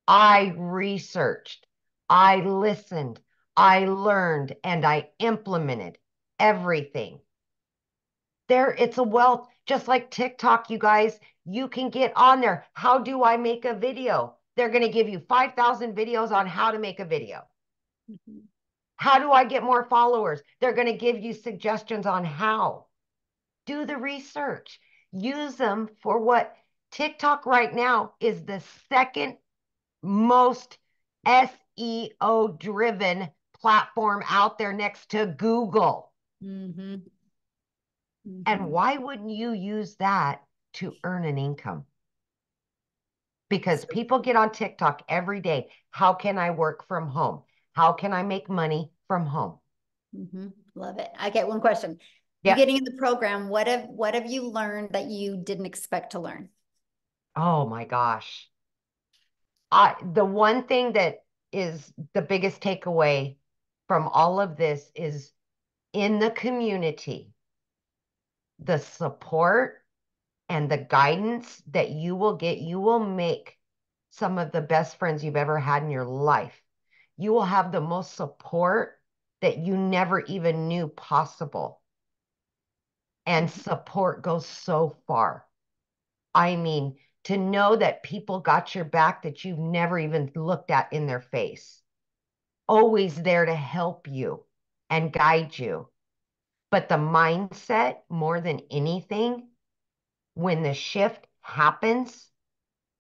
I researched, I listened, I learned, and I implemented everything. There, it's a wealth, just like TikTok, you guys. You can get on there. How do I make a video? They're going to give you 5,000 videos on how to make a video. Mhm. How do I get more followers? They're going to give you suggestions on how. Do the research. Use them for what TikTok right now is the second most SEO driven platform out there next to Google. Mm-hmm. And Mm-hmm. why wouldn't you use that to earn an income? Because people get on TikTok every day. How can I work from home? How can I make money from home? Mm-hmm. Love it. I get one question. You Yeah. getting in the program, what have you learned that you didn't expect to learn? Oh my gosh. The one thing that is the biggest takeaway from all of this is in the community, the support and the guidance that you will get, you will make some of the best friends you've ever had in your life. You will have the most support that you never even knew possible. And support goes so far. I mean, to know that people got your back that you've never even looked at in their face, always there to help you and guide you. But the mindset, more than anything, when the shift happens,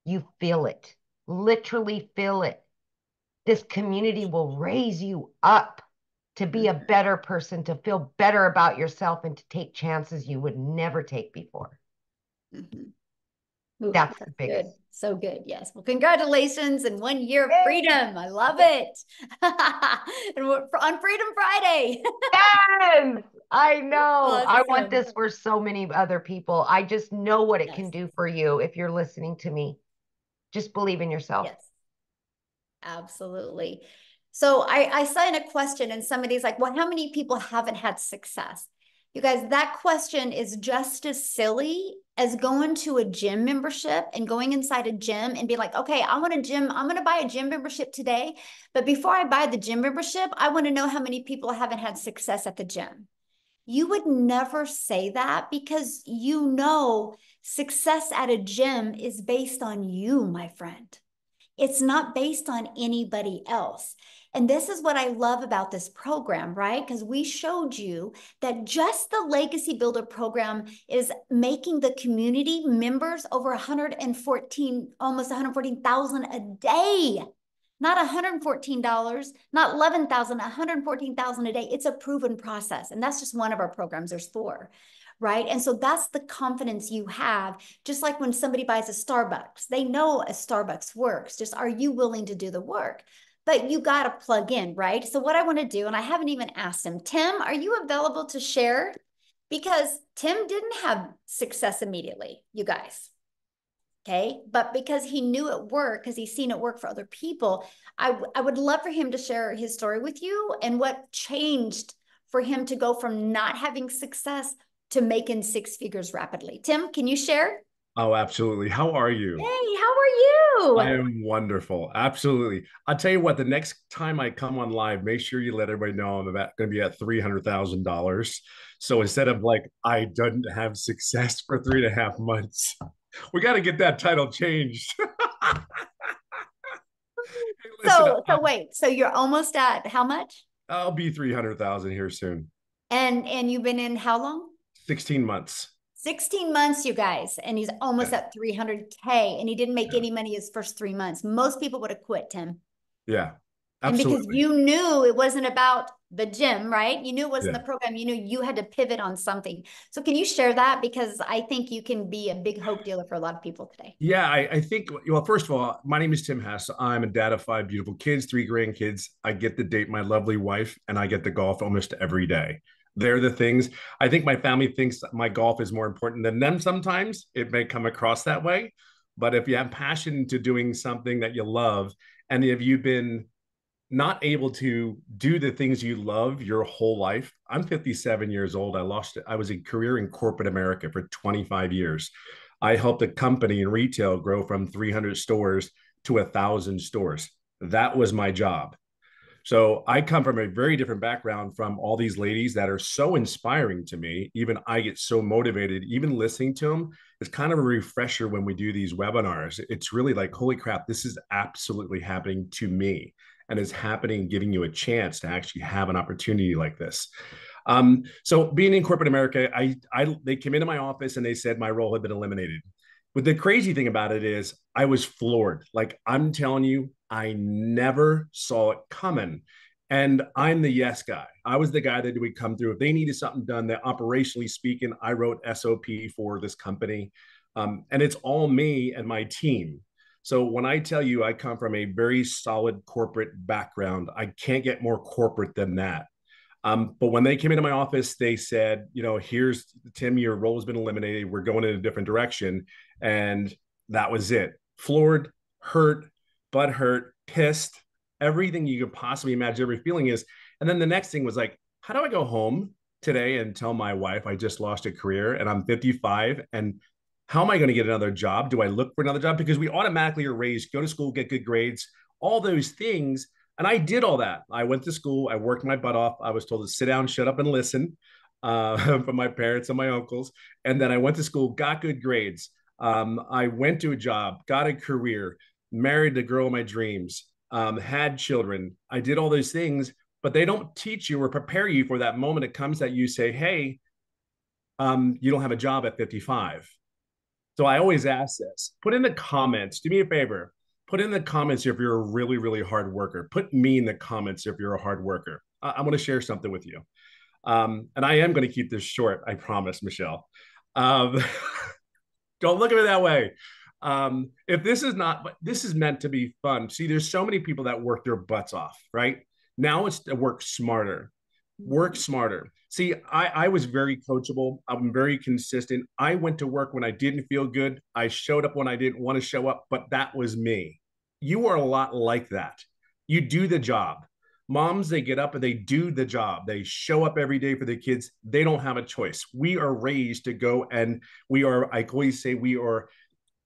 you feel it, literally feel it. This community will raise you up to be a better person, to feel better about yourself, and to take chances you would never take before. Mm-hmm. Ooh, That's the that's biggest. good. So good. Yes. Well, congratulations and 1 year of Yay! freedom. I love it. And we're on Freedom Friday. Yes, I know. I want Awesome. this for so many other people. I just know what it can Yes. do for you if you're listening to me. Just believe in yourself. Yes. Absolutely. So I saw in a question and somebody's like, well, how many people haven't had success? You guys, that question is just as silly as going to a gym membership and going inside a gym and be like, okay, I'm going to buy a gym membership today. But before I buy the gym membership, I want to know how many people haven't had success at the gym. You would never say that because success at a gym is based on you, my friend. It's not based on anybody else. And this is what I love about this program, right? Because we showed you that just the Legacy Builder program is making the community members over 114, almost 114,000 a day. Not $114, not 11,000, 114,000 a day. It's a proven process. And that's just one of our programs. There's four, right? And so that's the confidence you have. Just like when somebody buys a Starbucks, they know a Starbucks works. Just are you willing to do the work? But you got to plug in, right? So what I want to do, and I haven't even asked him, Tim, are you available to share? Because Tim didn't have success immediately, you guys. Okay. But because he knew it worked, because he's seen it work for other people, I would love for him to share his story with you and what changed for him to go from not having success to making six figures rapidly. Tim, can you share? Oh, absolutely. How are Hey, you? how are I you? am wonderful. Absolutely. I'll tell you what, the next time I come on live, make sure you let everybody know I'm about going to be at $300,000. So instead of like, I didn't have success for 3.5 months, we got to get that title changed. Hey, listen, So wait, so you're almost at how much? I'll be 300,000 here soon. And you've been in how long? 16 months. 16 months, you guys, and he's almost Yeah. at 300K, and he didn't make Yeah. any money his first 3 months. Most people would have quit, Tim. Yeah. And because Absolutely. you knew it wasn't about the gym, right? You knew it wasn't Yeah. the program. You knew you had to pivot on something. So can you share that? Because I think you can be a big hope dealer for a lot of people today. Yeah, I think, well, first of all, my name is Tim Hess. I'm a dad of 5 beautiful kids, 3 grandkids. I get to date my lovely wife, and I get to golf almost every day. They're the things. I think my family thinks that my golf is more important than them sometimes. It may come across that way. But if you have passion to doing something that you love, and if you've been not able to do the things you love your whole life. I'm 57 years old. I was a career in corporate America for 25 years. I helped a company in retail grow from 300 stores to 1,000 stores. That was my job. So I come from a very different background from all these ladies that are so inspiring to me. Even I get so motivated, even listening to them. It's kind of a refresher when we do these webinars. It's really like, holy crap, this is absolutely happening to me. And it's happening, giving you a chance to actually have an opportunity like this. So being in corporate America, they came into my office and they said my role had been eliminated. But the crazy thing about it is I was floored. Like I'm telling you, I never saw it coming. And I'm the yes guy. I was the guy that would come through. If they needed something done, that operationally speaking, I wrote SOP for this company. And it's all me and my team. So when I tell you I come from a very solid corporate background, I can't get more corporate than that. But when they came into my office, they said, here's Tim, your role has been eliminated. We're going in a different direction. And that was it. Floored, hurt, butt hurt, pissed, everything you could possibly imagine every feeling is. And then the next thing was like, how do I go home today and tell my wife I just lost a career and I'm 55 and how am I going to get another job? Do I look for another job? Because we automatically are raised, go to school, get good grades, all those things. And I did all that. I went to school. I worked my butt off. I was told to sit down, shut up, and listen from my parents and my uncles. And then I went to school, got good grades. I went to a job, got a career, married the girl of my dreams, had children. I did all those things, but they don't teach you or prepare you for that moment it comes that you say, hey, you don't have a job at 55. So I always ask this. Put in the comments. Do me a favor. Put in the comments if you're a really, really hard worker. Put me in the comments if you're a hard worker. I want to share something with you. And I am going to keep this short. I promise, Michelle. Um, don't look at it that way. If this is not, but this is meant to be fun. See, there's so many people that work their butts off, right? Now it's to work smarter. Work smarter. See, I was very coachable. I'm very consistent. I went to work when I didn't feel good. I showed up when I didn't want to show up, but that was me. You are a lot like that. You do the job. Moms, they get up and they do the job. They show up every day for the kids. They don't have a choice. We are raised to go and I always say we are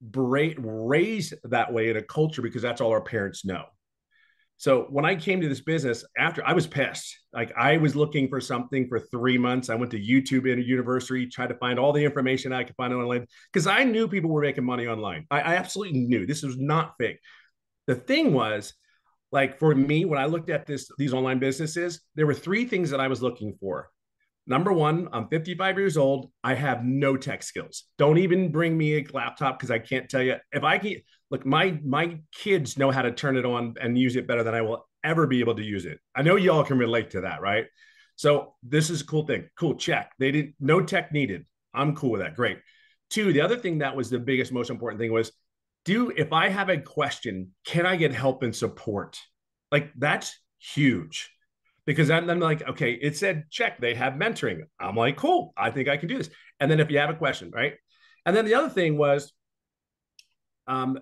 raised that way in a culture because that's all our parents know. So when I came to this business, after I was pissed, like I was looking for something for 3 months. I went to YouTube in a university, tried to find all the information I could find online because I knew people were making money online. I absolutely knew this was not fake. The thing was, like for me, when I looked at these online businesses, there were three things that I was looking for. Number one, I'm 55 years old. I have no tech skills. Don't even bring me a laptop because I can't tell you if I can. Look, my kids know how to turn it on and use it better than I will ever be able to use it. I know y'all can relate to that, right? So this is a cool thing. Cool, check. They didn't, no tech needed. I'm cool with that. Great. Two, the other thing that was the biggest, most important thing was, if I have a question, can I get help and support? Like that's huge because I'm like, okay, it said check, they have mentoring. I'm like, cool, I think I can do this. And then if you have a question, right? And then the other thing was, Um,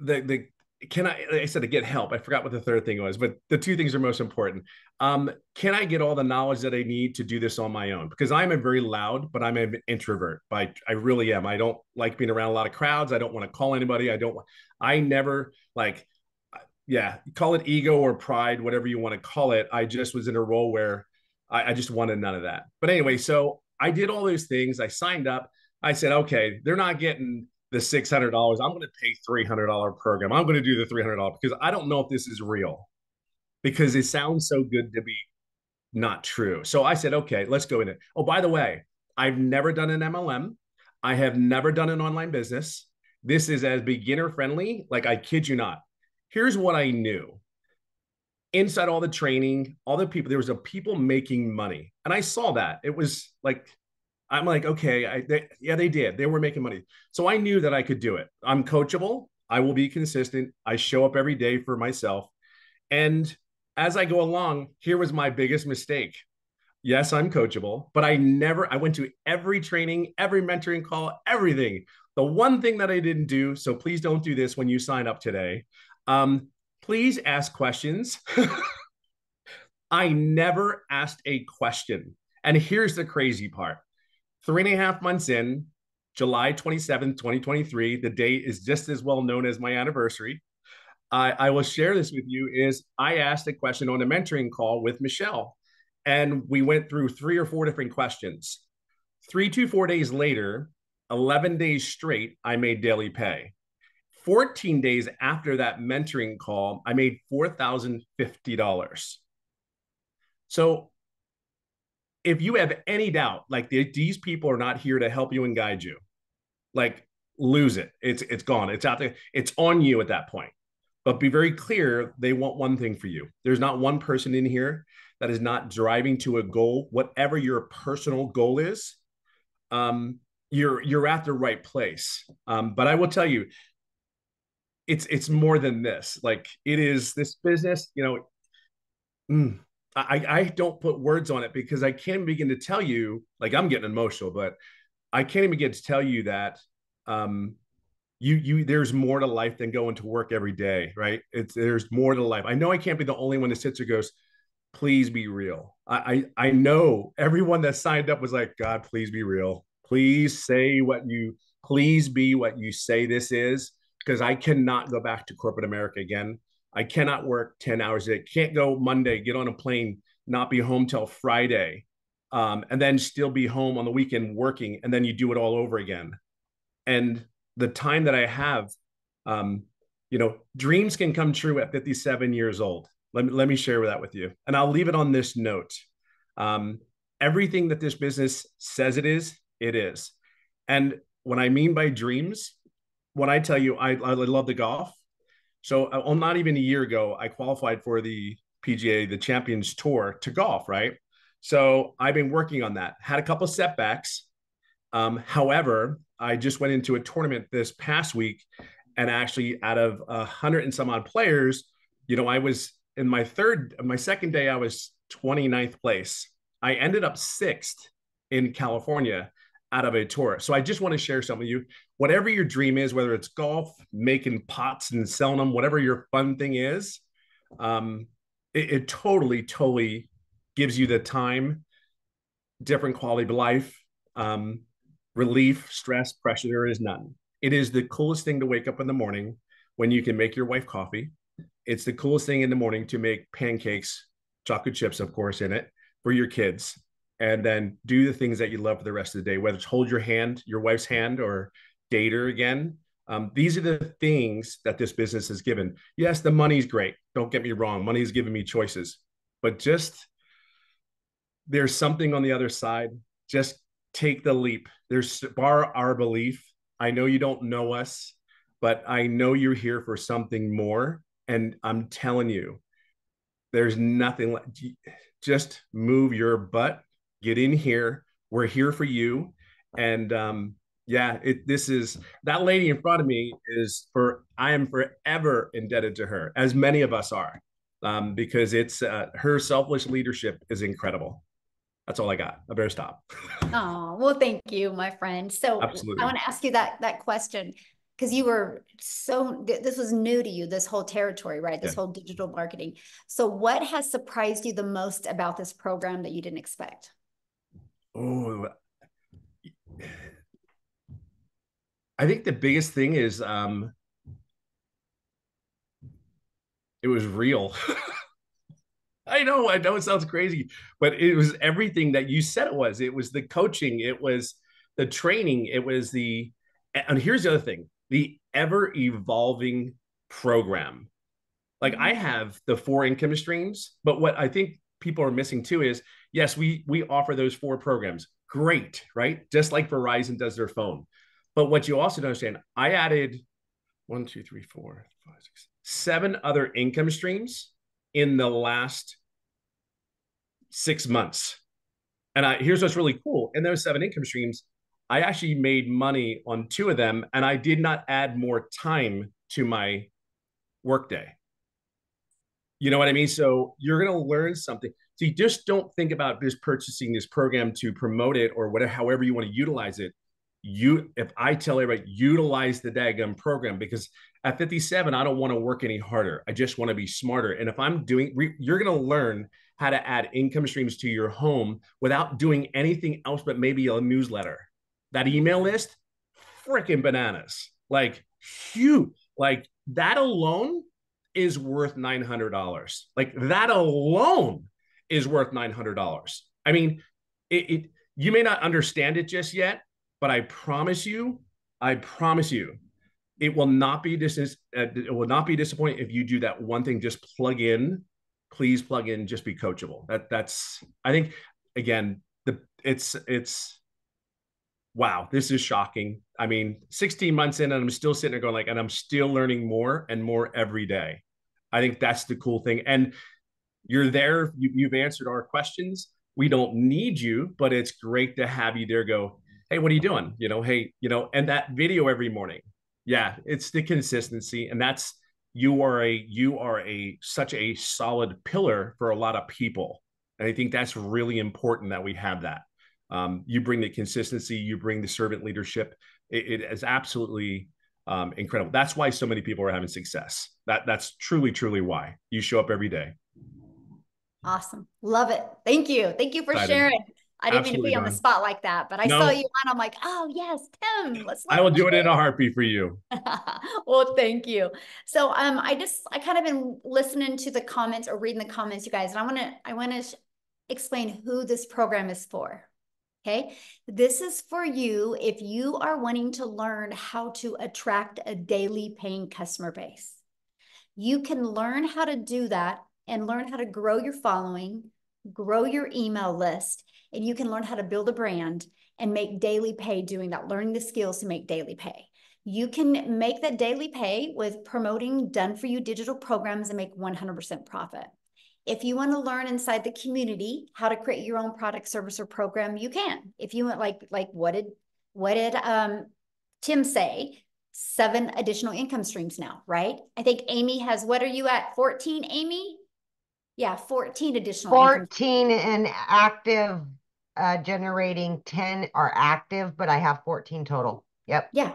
the can I said to get help. I forgot what the third thing was, but the two things are most important. Can I get all the knowledge that I need to do this on my own? Because I'm a very loud, but I'm an introvert. I really am. I don't like being around a lot of crowds. I don't want to call anybody. I never like, yeah, call it ego or pride, whatever you want to call it. I just was in a role where I just wanted none of that. But anyway, so I did all those things. I signed up. I said, okay, they're not getting the $600. I'm going to pay $300 program. I'm going to do the $300 because I don't know if this is real because it sounds so good to be not true. So I said, okay, let's go in it. Oh, by the way, I've never done an MLM. I have never done an online business. This is as beginner friendly. Like, I kid you not. Here's what I knew. Inside all the training, all the people, there was a people making money. And I saw that. It was like, I'm like, okay, they did. They were making money. So I knew that I could do it. I'm coachable. I will be consistent. I show up every day for myself. And as I go along, here was my biggest mistake. Yes, I'm coachable, but I went to every training, every mentoring call, everything. The one thing that I didn't do, so please don't do this when you sign up today. Please ask questions. I never asked a question. And here's the crazy part. 3.5 months in, July 27th, 2023, the date is just as well known as my anniversary. I will share this with you is I asked a question on a mentoring call with Michelle, and we went through 3 or 4 different questions. 3 to 4 days later, 11 days straight, I made daily pay. 14 days after that mentoring call, I made $4,050. So if you have any doubt, like these people are not here to help you and guide you, like lose it. It's gone. It's out there. It's on you at that point. But be very clear, they want one thing for you. There's not one person in here that is not driving to a goal, whatever your personal goal is. You're at the right place. But I will tell you, it's more than this. Like, it is this business, I don't put words on it because I can't begin to tell you, like, I'm getting emotional, but I can't even begin to tell you that there's more to life than going to work every day, right? There's more to life. I know I can't be the only one that sits or goes, please be real. I know everyone that signed up was like, God, please be real. Please be what you say this is, because I cannot go back to corporate America again. I cannot work 10 hours a day. Can't go Monday, get on a plane, not be home till Friday, and then still be home on the weekend working, and then you do it all over again. And the time that I have, dreams can come true at 57 years old. Let me share that with you. And I'll leave it on this note. Everything that this business says it is. And what I mean by dreams, when I tell you I love the golf. So not even a year ago, I qualified for the PGA, the Champions Tour, to golf, right? So I've been working on that. Had a couple setbacks. However, I just went into a tournament this past week, and actually out of 100 and some odd players, I was in my second day, I was 29th place. I ended up 6th in California out of a tour. So I just want to share some with you. Whatever your dream is, whether it's golf, making pots and selling them, whatever your fun thing is, it totally gives you the time, different quality of life, relief, stress, pressure. There is none. It is the coolest thing to wake up in the morning when you can make your wife coffee. It's the coolest thing in the morning to make pancakes, chocolate chips, of course, in it for your kids, and then do the things that you love for the rest of the day, whether it's hold your hand, your wife's hand, or date her again. These are the things that this business has given. Yes, the money's great. Don't get me wrong. Money's given me choices, but just there's something on the other side. Just take the leap. There's our belief. I know you don't know us, but I know you're here for something more. And I'm telling you, there's nothing like, just move your butt, get in here. We're here for you. And this is that lady in front of me I am forever indebted to her, as many of us are, because it's her selfless leadership is incredible. That's all I got. I better stop. Oh, well, thank you, my friend. So Absolutely. I want to ask you that question. because you were this was new to you, this whole territory, right? This Yeah. whole digital marketing. So what has surprised you the most about this program that you didn't expect? Oh, I think the biggest thing is it was real. I know it sounds crazy, but it was everything that you said it was. It was the coaching, it was the training, it was and here's the other thing, the ever evolving program. Like I have the 4 income streams, but what I think people are missing too is, yes, we offer those 4 programs. Great, right? Just like Verizon does their phone. But what you also don't understand, I added 1, 2, 3, 4, 5, 6, 7 other income streams in the last 6 months. And here's what's really cool. In those 7 income streams, I actually made money on 2 of them, and I did not add more time to my workday. You know what I mean? So you're going to learn something. So you just don't think about just purchasing this program to promote it or whatever, however you want to utilize it. If I tell everybody, utilize the daggum program, because at 57, I don't want to work any harder. I just want to be smarter. And if I'm you're going to learn how to add income streams to your home without doing anything else but maybe a newsletter. That email list, freaking bananas. Like, huge. Like that alone is worth $900. Like that alone is worth $900. I mean, you may not understand it just yet, but I promise you, it will not be disappointing if you do that one thing. Just plug in, please plug in. Just be coachable. That's I think again it's wow, this is shocking. I mean, 16 months in, and I'm still sitting there going like, and I'm still learning more and more every day. I think that's the cool thing. And you're there. You've answered our questions. We don't need you, but it's great to have you there. Go, hey, what are you doing? Hey, and that video every morning. Yeah, it's the consistency, and that's you are such a solid pillar for a lot of people, and I think that's really important that we have that. You bring the consistency, you bring the servant leadership. It is absolutely incredible. That's why so many people are having success. That's truly why you show up every day. Awesome. Love it. Thank you. Thank you for sharing. I didn't mean to be on the spot like that, but I saw you on. I'm like, oh yes, Tim, let's I will do it in a heartbeat for you. Well, thank you. So I kind of been listening to the comments or reading the comments, you guys, and I want to explain who this program is for. Okay. This is for you if you are wanting to learn how to attract a daily paying customer base. You can learn how to do that and learn how to grow your following, grow your email list, and you can learn how to build a brand and make daily pay doing that, learning the skills to make daily pay. You can make that daily pay with promoting done for you digital programs and make 100% profit. If you want to learn inside the community how to create your own product, service, or program, you can. If you want, like what did Tim say? 7 additional income streams now, right? I think Amy has, what are you at? 14, Amy? Yeah, 14 additional. 14 and active, generating 10 are active, but I have 14 total. Yep. Yeah.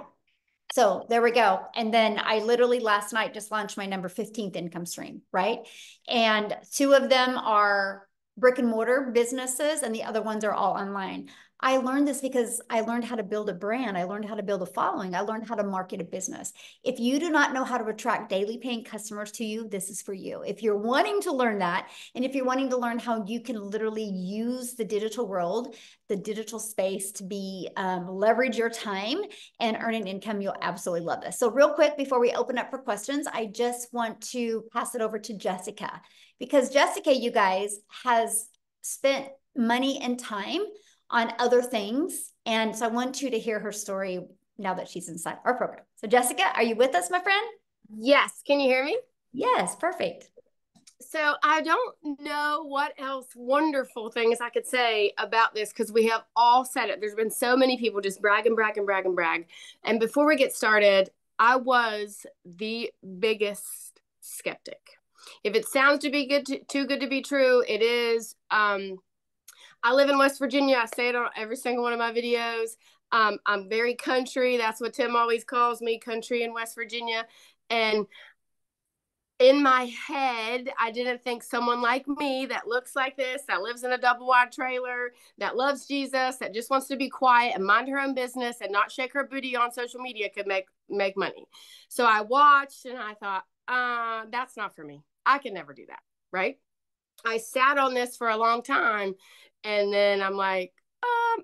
So there we go. And then I literally last night just launched my number 15th income stream, right? And 2 of them are brick and mortar businesses and the other ones are all online. I learned this because I learned how to build a brand. I learned how to build a following. I learned how to market a business. If you do not know how to attract daily paying customers to you, this is for you. If you're wanting to learn that, and if you're wanting to learn how you can literally use the digital world, the digital space to be leverage your time and earn an income, you'll absolutely love this. So real quick, before we open up for questions, I just want to pass it over to Jessica, because Jessica, you guys, has spent money and time on other things. And so I want you to hear her story now that she's inside our program. So Jessica, are you with us, my friend? Yes. Can you hear me? Yes, perfect. So I don't know what else wonderful things I could say about this because we have all said it. There's been so many people just brag and brag and brag and brag. And before we get started, I was the biggest skeptic. If it sounds to be too good to be true, it is. I live in West Virginia. I say it on every single one of my videos. I'm very country. That's what Tim always calls me, country in West Virginia. And in my head, I didn't think someone like me that looks like this, that lives in a double wide trailer, that loves Jesus, that just wants to be quiet and mind her own business and not shake her booty on social media could make money. So I watched and I thought, that's not for me. I can never do that, right? I sat on this for a long time, and then I'm like,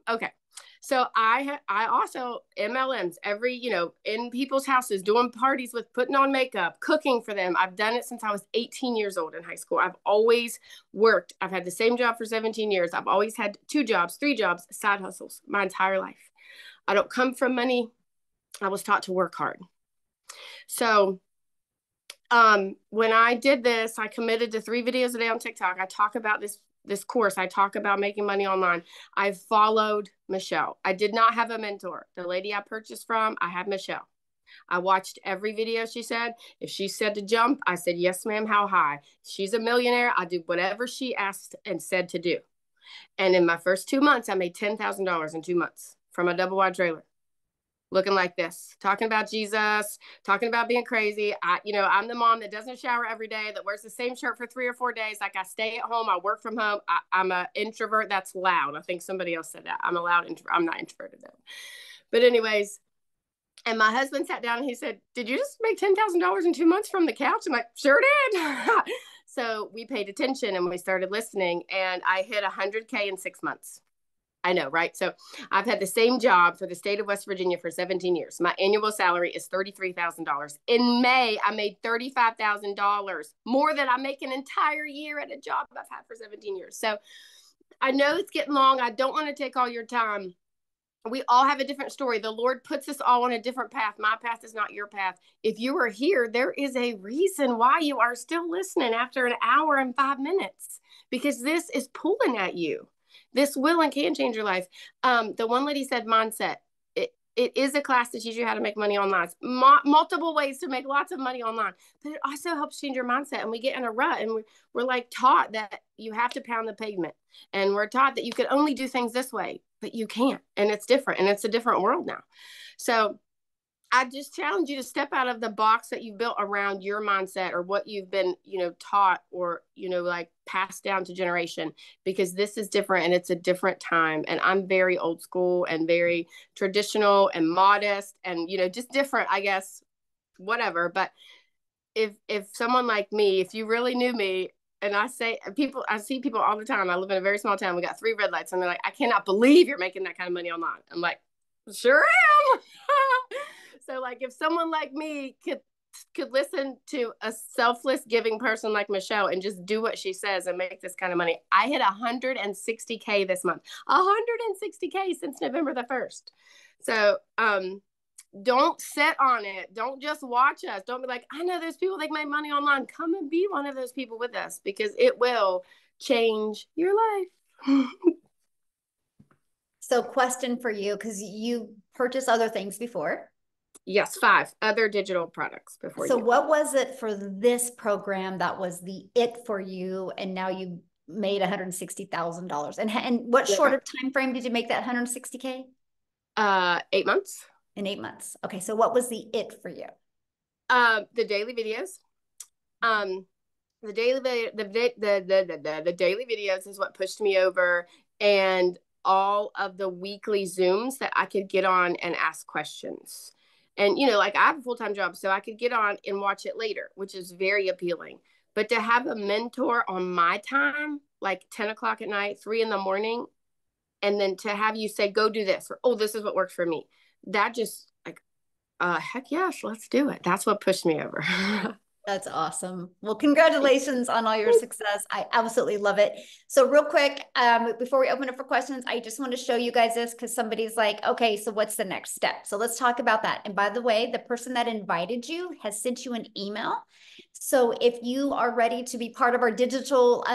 okay. So I also MLMs in people's houses, doing parties with, putting on makeup, cooking for them. I've done it since I was 18 years old in high school. I've always worked. I've had the same job for 17 years. I've always had 2 jobs, 3 jobs, side hustles my entire life. I don't come from money. I was taught to work hard. So when I did this, I committed to 3 videos a day on TikTok. I talk about this course. I talk about making money online. I followed Michelle. I did not have a mentor. The lady I purchased from, I had Michelle. I watched every video she said. If she said to jump, I said, yes, ma'am, how high? She's a millionaire. I do whatever she asked and said to do. And in my first 2 months, I made $10,000 in 2 months from a double wide trailer. Looking like this, talking about Jesus, talking about being crazy. I'm the mom that doesn't shower every day, that wears the same shirt for 3 or 4 days. Like, I stay at home, I work from home. I'm an introvert. That's loud. I think somebody else said that. I'm a loud introvert. I'm not introverted though. But anyways, and my husband sat down and he said, did you just make $10,000 in 2 months from the couch? I'm like, sure did. So we paid attention and we started listening, and I hit 100K in 6 months. I know, right? So I've had the same job for the state of West Virginia for 17 years. My annual salary is $33,000. In May, I made $35,000, more than I make an entire year at a job I've had for 17 years. So I know it's getting long. I don't want to take all your time. We all have a different story. The Lord puts us all on a different path. My path is not your path. If you are here, there is a reason why you are still listening after an hour and 5 minutes, because this is pulling at you. This will and can change your life. The one lady said mindset. It is a class to teach you how to make money online. Multiple ways to make lots of money online. But it also helps change your mindset. And we get in a rut, and we're like taught that you have to pound the pavement. And we're taught that you can only do things this way, but you can't. And it's different. And it's a different world now. So I just challenge you to step out of the box that you built around your mindset or what you've been, taught or, like passed down to generation, because this is different and it's a different time. And I'm very old school and very traditional and modest and, just different, I guess, whatever. But if someone like me, if you really knew me, and I see people all the time. I live in a very small town. We got 3 red lights and they're like, I cannot believe you're making that kind of money online. I'm like, sure am. So like, if someone like me could listen to a selfless giving person like Michelle and just do what she says and make this kind of money. I hit 160K this month, 160K since November the 1st. So, don't sit on it. Don't just watch us. Don't be like, I know there's people that make money online. Come and be one of those people with us, because it will change your life. So question for you, because you purchased other things before. Yes, 5 other digital products before. So what was it for this program that was the it for you, and now you made $160,000? And what short of time frame did you make that 160K? 8 months. In 8 months. Okay, so what was the it for you? The daily videos. The daily videos is what pushed me over, and all of the weekly Zooms that I could get on and ask questions. And, like, I have a full-time job, so I could get on and watch it later, which is very appealing. But to have a mentor on my time, like 10 o'clock at night, 3 in the morning, and then to have you say, go do this, or, oh, this is what works for me. That just like, heck yes, let's do it. That's what pushed me over. That's awesome. Well, congratulations on all your success. I absolutely love it. So real quick, before we open up for questions, I just want to show you guys this, because somebody's like, okay, so what's the next step? So let's talk about that. And by the way, the person that invited you has sent you an email. So if you are ready to be part of our digital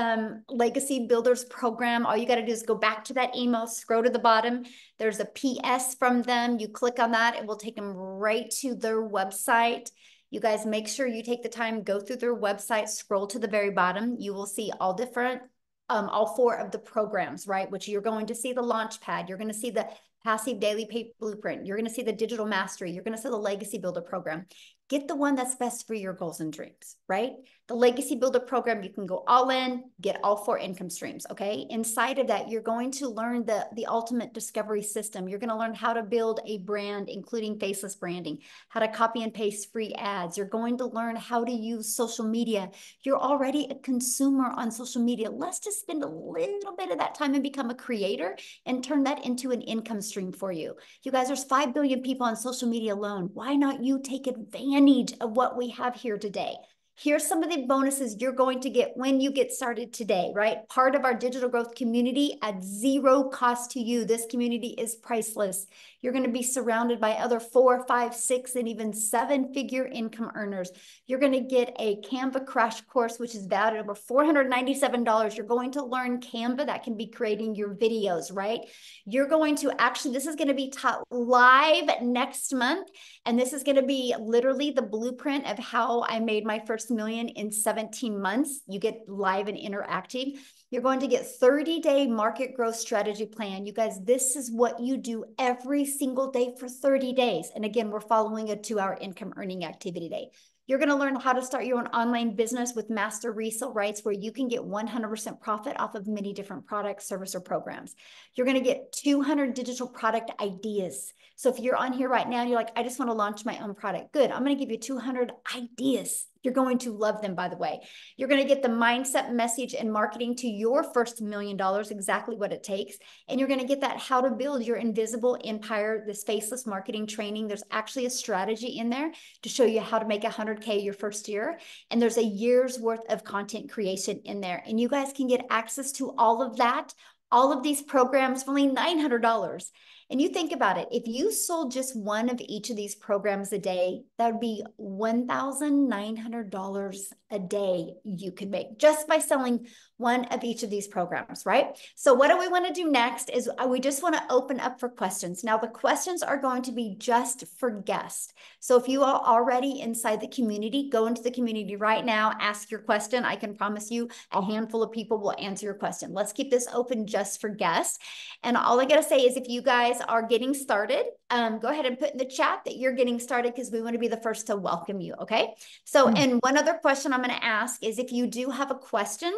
legacy builders program, all you got to do is go back to that email, scroll to the bottom. There's a PS from them. You click on that, it will take them right to their website. You guys make sure you take the time, go through their website, scroll to the very bottom. You will see all 4 of the programs, right? Which you're going to see the launch pad. You're going to see the Passive Daily Pay Blueprint. You're going to see the Digital Mastery. You're going to see the Legacy Builder program. Get the one that's best for your goals and dreams, right? The Legacy Builder program, you can go all in, get all 4 income streams, okay? Inside of that, you're going to learn the ultimate discovery system. You're going to learn how to build a brand, including faceless branding, how to copy and paste free ads. You're going to learn how to use social media. You're already a consumer on social media. Let's just spend a little bit of that time and become a creator and turn that into an income stream for you. You guys, there's 5 billion people on social media alone. Why not you take advantage of what we have here today? Here's some of the bonuses you're going to get when you get started today, right? Part of our digital growth community at 0 cost to you. This community is priceless. You're going to be surrounded by other 4, 5, 6, and even 7-figure income earners. You're going to get a Canva crash course, which is valued at over $497. You're going to learn Canva that can be creating your videos, right? You're going to actually, this is going to be taught live next month. And this is going to be literally the blueprint of how I made my first million in 17 months. You get live and interactive. You're going to get 30-day market growth strategy plan. You guys, this is what you do every single day for 30 days. And again, we're following a 2-hour income earning activity day. You're going to learn how to start your own online business with master resale rights where you can get 100% profit off of many different products, service, or programs. You're going to get 200 digital product ideas. So if you're on here right now and you're like, I just want to launch my own product, good. I'm going to give you 200 ideas. You're going to love them, by the way. You're going to get the mindset, message, and marketing to your first $1 million, exactly what it takes. And you're going to get that how to build your invisible empire, this faceless marketing training. There's actually a strategy in there to show you how to make 100K your first year. And there's a year's worth of content creation in there. And you guys can get access to all of that, all of these programs for only $900. And you think about it, if you sold just one of each of these programs a day, that would be $1,900 a day you could make just by selling one of each of these programs, right? So what do we want to do next is we just want to open up for questions. Now, the questions are going to be just for guests. So if you are already inside the community, go into the community right now, ask your question. I can promise you a handful of people will answer your question. Let's keep this open just for guests. And all I got to say is if you guys are getting started, go ahead and put in the chat that you're getting started because we want to be the first to welcome you, okay? So, and one other question I'm going to ask is if you do have a question,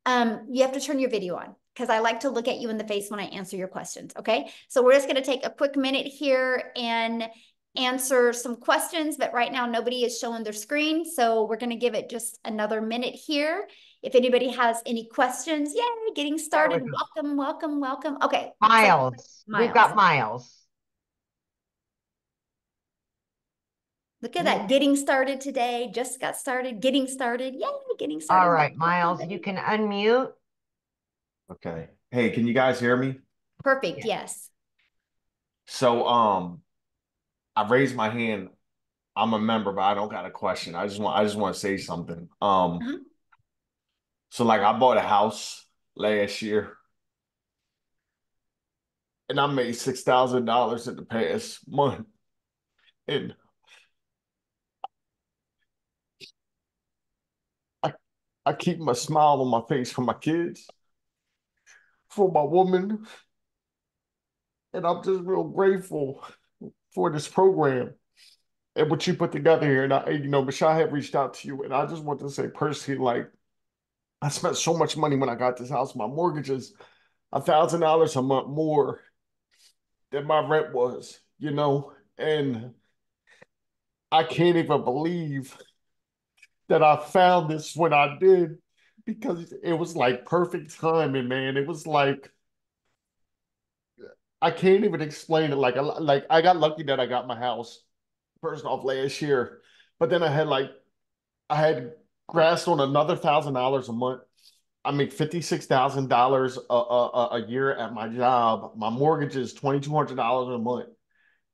you have to turn your video on because I like to look at you in the face when I answer your questions, okay? So we're just going to take a quick minute here and answer some questions, but right now nobody is showing their screen, so we're going to give it just another minute here. If anybody has any questions, yay, getting started. Welcome, welcome, welcome. Okay. Miles. Miles. We've got Miles. Look at that. Getting started today. Just got started. Getting started. Yay, getting started. All right, Miles, you can unmute. Okay. Hey, can you guys hear me? Perfect. Yes. So, I raised my hand. I'm a member, but I don't got a question. I just want to say something. So like I bought a house last year and I made $6,000 in the past month. And I keep my smile on my face for my kids, for my woman, and I'm just real grateful for this program and what you put together here. And Michelle had reached out to you, and I just want to say personally, like, I spent so much money when I got this house. My mortgage is $1,000 a month more than my rent was, and I can't even believe that I found this when I did because it was like perfect timing, man. It was like I can't even explain it. Like I got lucky that I got my house first off last year, but then I had grasped on another $1,000 a month. I make $56,000 a year at my job. My mortgage is $2,200 a month,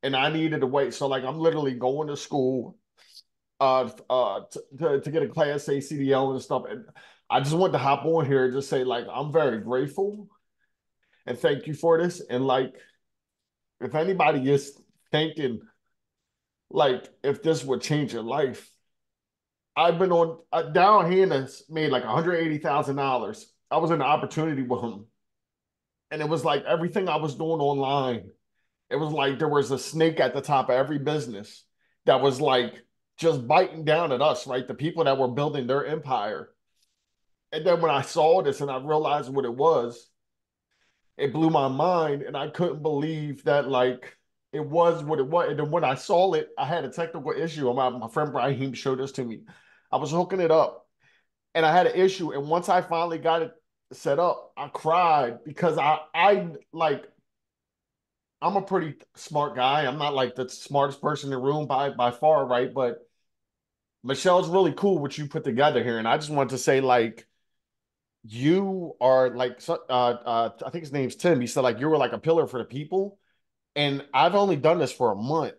and I needed to wait. So like I'm literally going to school to get a Class A CDL and stuff. And I just wanted to hop on here and just say like I'm very grateful and thank you for this. And like if anybody is thinking like if this would change your life, I've been on Down Hannah's made like $180,000. I was in the opportunity with him. And it was like everything I was doing online It was like there was a snake at the top of every business that was like just biting down at us, right? The people that were building their empire. And then when I saw this and I realized what it was, it blew my mind. And I couldn't believe that, like, it was what it was. And then when I saw it, I had a technical issue. My friend Brahim showed this to me. I was hooking it up and I had an issue. And once I finally got it set up, I cried because I like, I'm a pretty smart guy. I'm not like the smartest person in the room by far, right? But Michelle's really cool what you put together here. And I just wanted to say, like, you are like, I think his name's Tim. He said, like, you were like a pillar for the people. And I've only done this for a month.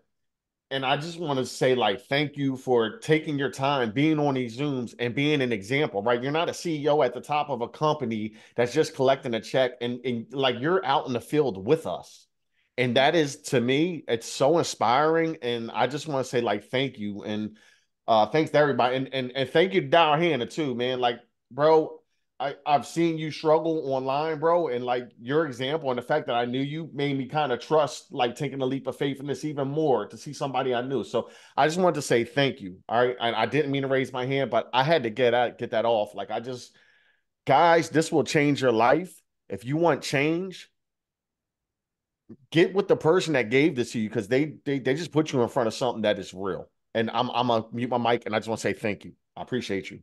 And I just want to say, like, thank you for taking your time, being on these Zooms and being an example, right? You're not a CEO at the top of a company that's just collecting a check and like you're out in the field with us. And that is, to me, it's so inspiring. And I just want to say, like, thank you. And thanks to everybody. And thank you to Down Hannah too, man. Like, bro, I've seen you struggle online, bro, and like your example and the fact that I knew you made me kind of trust, like taking a leap of faith in this even more to see somebody I knew. So I just wanted to say thank you. All right. I didn't mean to raise my hand, but I had to get that off. Like I just, guys, this will change your life. If you want change, get with the person that gave this to you because they just put you in front of something that is real. And I'm gonna mute my mic and I just want to say thank you. I appreciate you.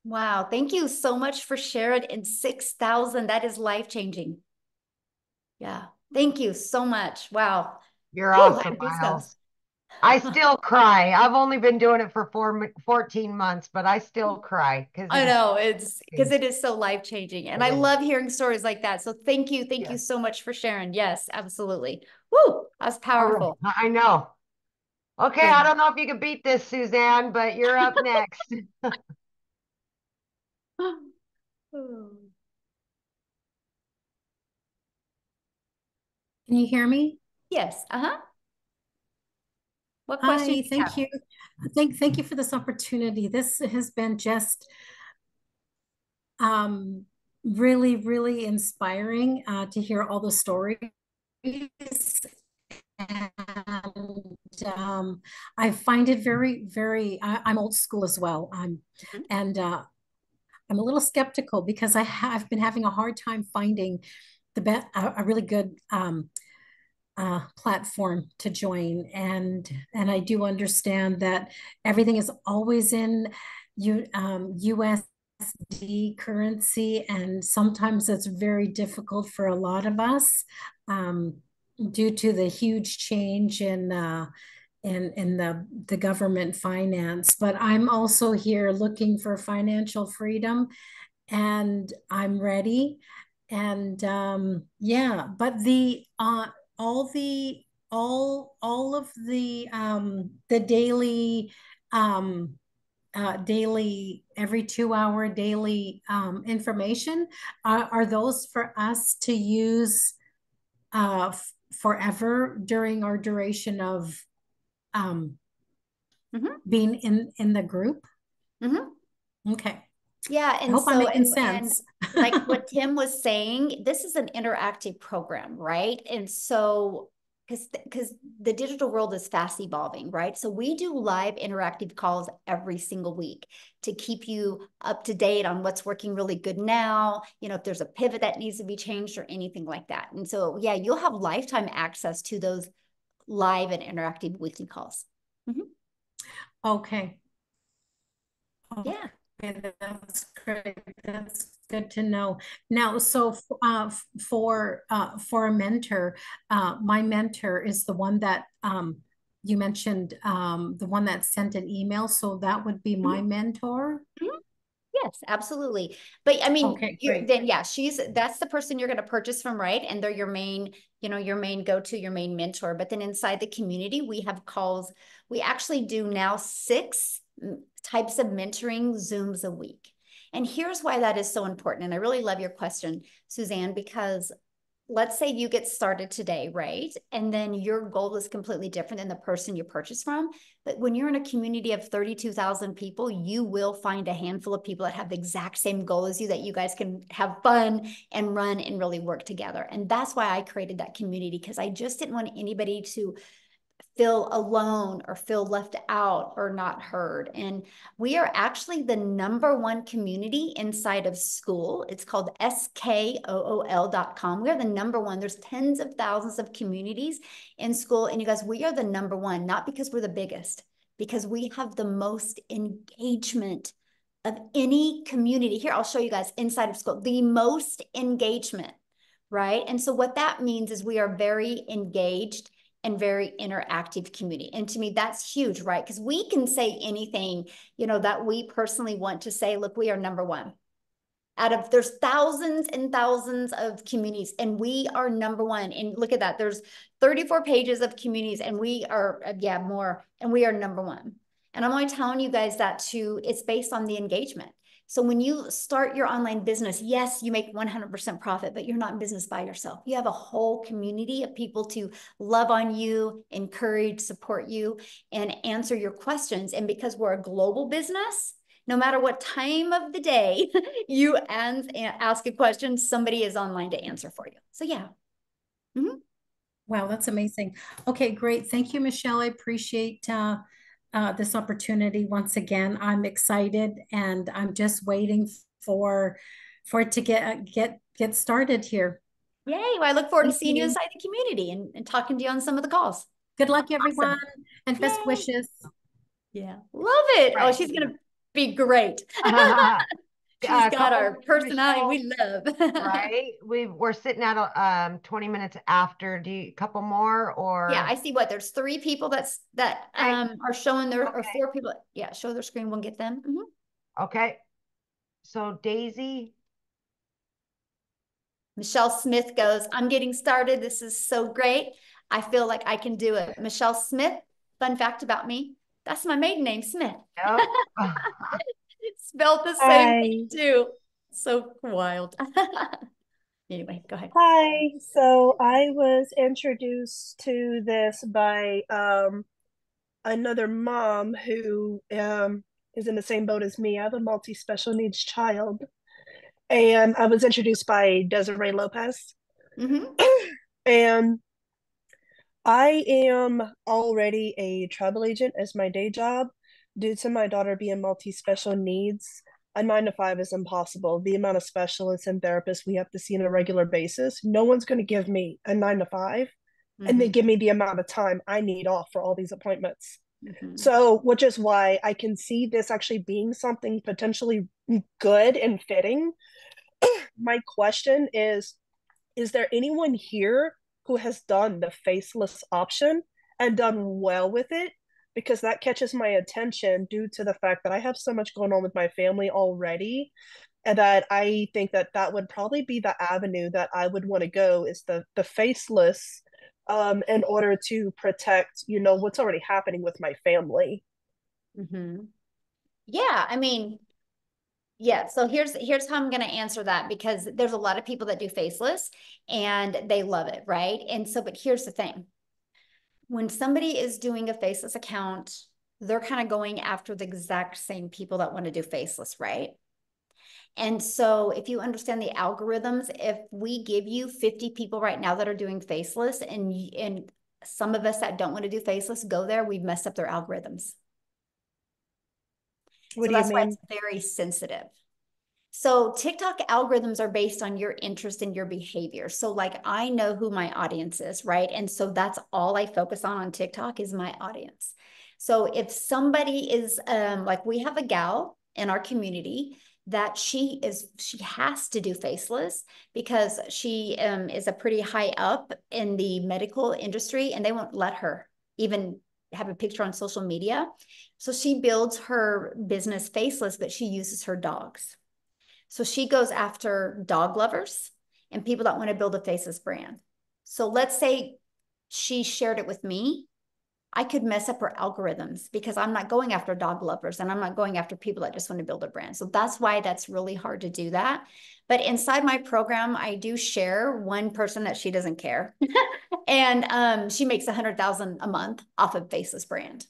Wow. Thank you so much for sharing. And 6,000, that is life-changing. Yeah. Thank you so much. Wow. You're Whew, I awesome, have goosebumps. Miles. I still cry. I've only been doing it for 14 months, but I still cry because I it is know it's because amazing. it is so life-changing. And It I is. love hearing stories like that. So thank you. Thank you Yes. so much for sharing. Yes, absolutely. Woo, that's All right. powerful. I know. Okay, Yeah. I don't know if you can beat this, Suzanne, but you're up next. Can you hear me? Yes. Uh-huh. What question Hi, do you have? thank you. Thank you for this opportunity. This has been just um, really, really inspiring to hear all the stories. And I find it very, very, I'm old school as well. Mhm. And I'm a little skeptical because I've been having a hard time finding a really good platform to join, and I do understand that everything is always in USD currency, and sometimes it's very difficult for a lot of us um, due to the huge change in the government finance. But I'm also here looking for financial freedom, and I'm ready. And yeah, but the all of the um daily every 2 hour daily information are those for us to use forever during our duration of um Mhm. being in the group. Mhm. Okay, Yeah, I and hope I'm so making and sense. like what Tim was saying, this is an interactive program, right? And so because the digital world is fast evolving, right? So we do live interactive calls every single week to keep you up to date on what's working really good now, if there's a pivot that needs to be changed or anything like that. And so yeah, you'll have lifetime access to those live and interactive weekly calls. Mhm. Okay. Yeah. Okay, that's great. That's good to know. Now, so for a mentor, my mentor is the one that you mentioned, the one that sent an email. So that would be my Mhm. mentor. Mhm. Yes, absolutely. But I mean, Okay, great. then yeah, that's the person you're going to purchase from, right? And they're your main go-to, your main mentor. But then inside the community, we have calls. We actually do now 6 types of mentoring Zooms a week. And here's why that is so important. And I really love your question, Suzanne, because let's say you get started today, right? And then your goal is completely different than the person you purchase from. But when you're in a community of 32,000 people, you will find a handful of people that have the exact same goal as you, that you guys can have fun and run and really work together. And that's why I created that community, because I just didn't want anybody to feel alone or feel left out or not heard. And we are actually the #1 community inside of school. It's called skool.com. We are the #1. There's tens of thousands of communities in school. And you guys, we are the #1, not because we're the biggest, because we have the most engagement of any community. Here, I'll show you guys inside of school, the most engagement, right? And so what that means is we are very engaged and very interactive community. And to me, that's huge, right? Because we can say anything, that we personally want to say. Look, we are #1. There's thousands and thousands of communities, and we are #1. And look at that. There's 34 pages of communities, and we are, more, and we are #1. And I'm only telling you guys that it's based on the engagement. So when you start your online business, yes, you make 100% profit, but you're not in business by yourself. You have a whole community of people to love on you, encourage, support you, and answer your questions. And because we're a global business, no matter what time of the day you ask a question, somebody is online to answer for you. So yeah. Mm-hmm. Wow, that's amazing. Okay, great. Thank you, Michelle. I appreciate this opportunity once again. I'm excited, and I'm just waiting for it to get started here. Yay! Well, I look forward to Thank seeing you you. inside the community and talking to you on some of the calls. Good luck, everyone, Awesome. and best Yay. wishes. Yeah, love it. Oh, Right. she's gonna be great. She's got our personality we love. Right. We're sitting at 20 minutes after. Couple more, or Yeah, I see there's 3 people that are showing their or 4 people. Yeah, show their screen. We'll get them. Mm-hmm. Okay. So Daisy. Michelle Smith goes, I'm getting started. This is so great. I feel like I can do it. Michelle Smith, fun fact about me, that's my maiden name, Smith. Yep. Spelled the same thing too. So wild. Anyway, go ahead. Hi. So I was introduced to this by another mom who is in the same boat as me. I have a multi-special needs child. And I was introduced by Desiree Lopez. Mm-hmm. And I am already a travel agent as my day job. Due to my daughter being multi-special needs, a 9 to 5 is impossible. The amount of specialists and therapists we have to see on a regular basis, no one's going to give me a 9 to 5 and they give me the amount of time I need off for all these appointments. So, which is why I can see this actually being something potentially good and fitting. My question is there anyone here who has done the faceless option and done well with it? Because that catches my attention due to the fact that I have so much going on with my family already, and that I think that would probably be the avenue that I would want to go, is the faceless, in order to protect, what's already happening with my family. Yeah, I mean, yeah, so here's how I'm going to answer that, because there's a lot of people that do faceless and they love it, right? And so, but here's the thing. When somebody is doing a faceless account, they're kind of going after the exact same people that want to do faceless, right? And so if you understand the algorithms, if we give you 50 people right now that are doing faceless, and some of us that don't want to do faceless go there, we've messed up their algorithms. What do you mean? Why it's very sensitive. So TikTok algorithms are based on your interest and your behavior. So like, I know who my audience is, right? And so that's all I focus on TikTok is my audience. So if somebody is like, we have a gal in our community that she has to do faceless because she is a pretty high up in the medical industry, and they won't let her even have a picture on social media. So she builds her business faceless, but she uses her dogs. So she goes after dog lovers and people that want to build a faceless brand. So let's say she shared it with me I could mess up her algorithms because I'm not going after dog lovers and I'm not going after people that just want to build a brand. So that's why that's really hard to do that. But inside my program, I do share one person that she doesn't care. And she makes 100,000 a month off of Faceless brand.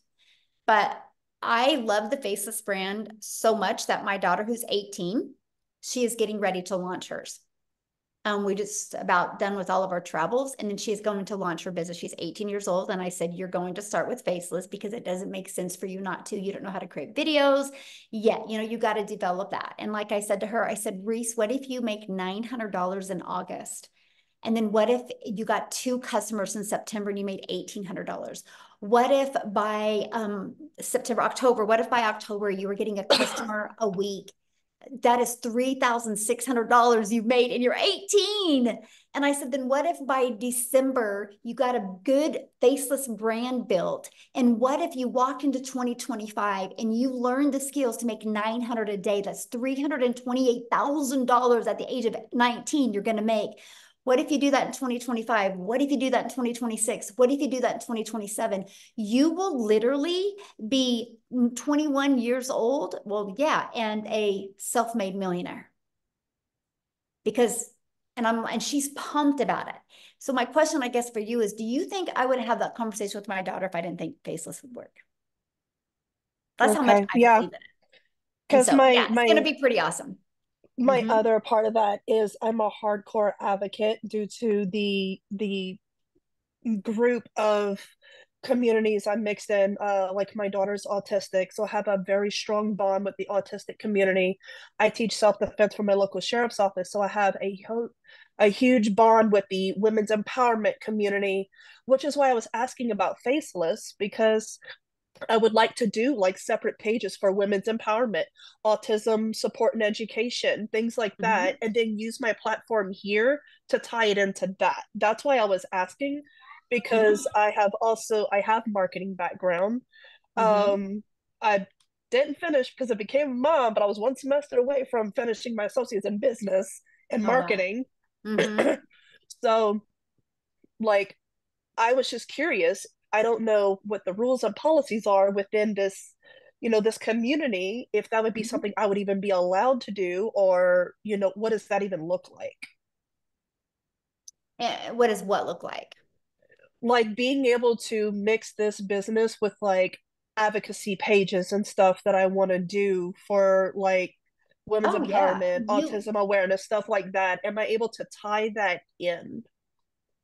But I love the Faceless brand so much that my daughter, who's 18, she is getting ready to launch hers. We just about done with all of our travels, and then she's going to launch her business. She's 18 years old, and I said, you're going to start with Faceless because it doesn't make sense for you not to. You don't know how to create videos yet. You know, you got to develop that. And like I said to her, I said, Reese, what if you make $900 in August? And then what if you got 2 customers in September and you made $1,800? What if by September, October, what if by October you were getting a customer a week? That is $3,600 you've made and you're 18. And I said, then what if by December you got a good Faceless brand built? And what if you walk into 2025 and you learn the skills to make $900 a day? That's $328,000 at the age of 19 you're going to make. What if you do that in 2025? What if you do that in 2026? What if you do that in 2027? You will literally be 21 years old. Well, yeah, and a self-made millionaire. And she's pumped about it. So my question, I guess, for you is, do you think I would have that conversation with my daughter if I didn't think Faceless would work? That's how much I believe in it. Because so, yeah, it's going to be pretty awesome. My other part of that is I'm a hardcore advocate due to the group of communities I'm mixed in. Like my daughter's autistic, so I have a very strong bond with the autistic community. I teach self-defense for my local sheriff's office, so I have a huge bond with the women's empowerment community, which is why I was asking about Faceless, because I would like to do like separate pages for women's empowerment, autism support and education, things like that, and then use my platform here to tie it into that. That's why I was asking, because I have marketing background. I didn't finish because I became a mom, but I was one semester away from finishing my associates in business and marketing. So like I was just curious. I don't know what the rules and policies are within this, this community, if that would be something I would even be allowed to do, or, what does that even look like? What does what look like? Like being able to mix this business with like advocacy pages and stuff that I want to do for like women's empowerment, autism awareness, stuff like that. Am I able to tie that in?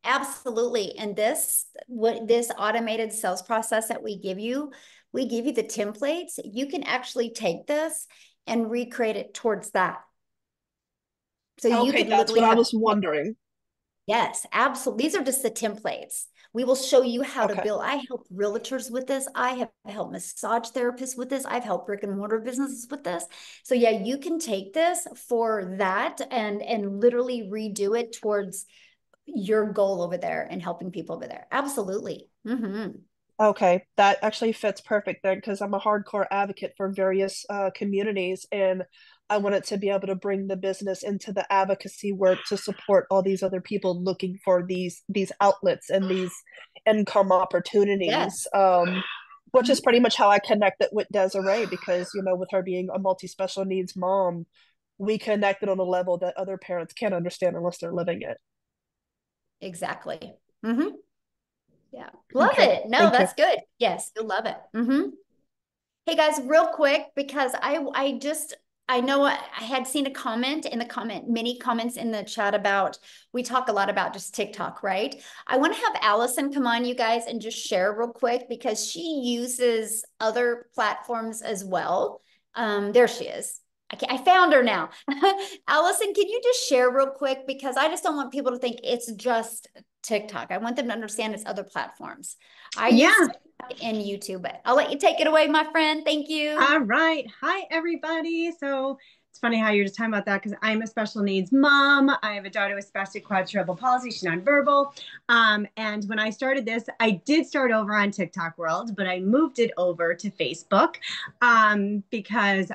Absolutely. And this automated sales process that we give you the templates. You can actually take this and recreate it towards that. So you could that's what I was wondering. Yes, absolutely. These are just the templates. We will show you how to build. I help realtors with this. I have helped massage therapists with this. I've helped brick and mortar businesses with this. So yeah, you can take this for that and literally redo it towards your goal over there and helping people over there. Absolutely. Okay, that actually fits perfect then, because I'm a hardcore advocate for various communities, and I wanted to be able to bring the business into the advocacy work to support all these other people looking for these outlets and these income opportunities. Which is pretty much how I connected with Desiree, because with her being a multi-special needs mom, we connected on a level that other parents can't understand unless they're living it. Exactly. Yeah. Love it. No, that's good. Yes, you'll love it. Hey guys, real quick, because I know I had seen a comment in the many comments in the chat about, we talk a lot about just TikTok, right? I want to have Allison come on, you guys, and just share real quick, because she uses other platforms as well. There she is. I found her now. Allison, can you just share real quick? Because I just don't want people to think it's just TikTok. I want them to understand it's other platforms. I use TikTok and YouTube, but I'll let you take it away, my friend. Thank you. All right. Hi, everybody. So it's funny how you're just talking about that, because I'm a special needs mom. I have a daughter with spastic quadruple palsy. She's nonverbal. And when I started this, I did start over on TikTok world, but I moved it over to Facebook because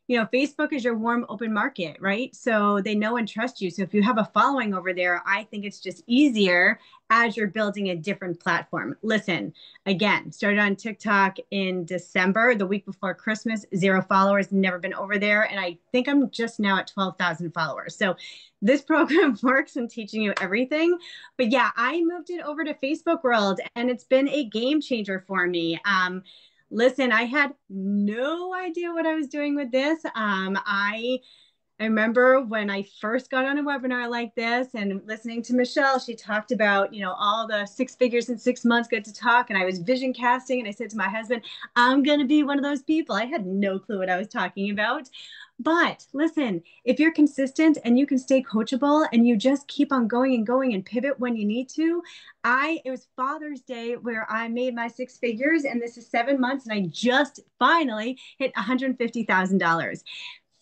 Facebook is your warm, open market, right? So they know and trust you. So if you have a following over there, I think it's just easier as you're building a different platform. Listen, again, started on TikTok in December, the week before Christmas, 0 followers, never been over there. And I think I'm just now at 12,000 followers. So this program works in teaching you everything. But yeah, I moved it over to Facebook world and it's been a game changer for me. Listen, I had no idea what I was doing with this. I remember when I first got on a webinar like this and listening to Michelle, she talked about, all the 6 figures in 6 months, get to talk. And I was vision casting. And I said to my husband, I'm going to be one of those people. I had no clue what I was talking about. But listen, if you're consistent and you can stay coachable and you just keep on going and going and pivot when you need to, it was Father's Day where I made my 6 figures, and this is 7 months, and I just finally hit $150,000.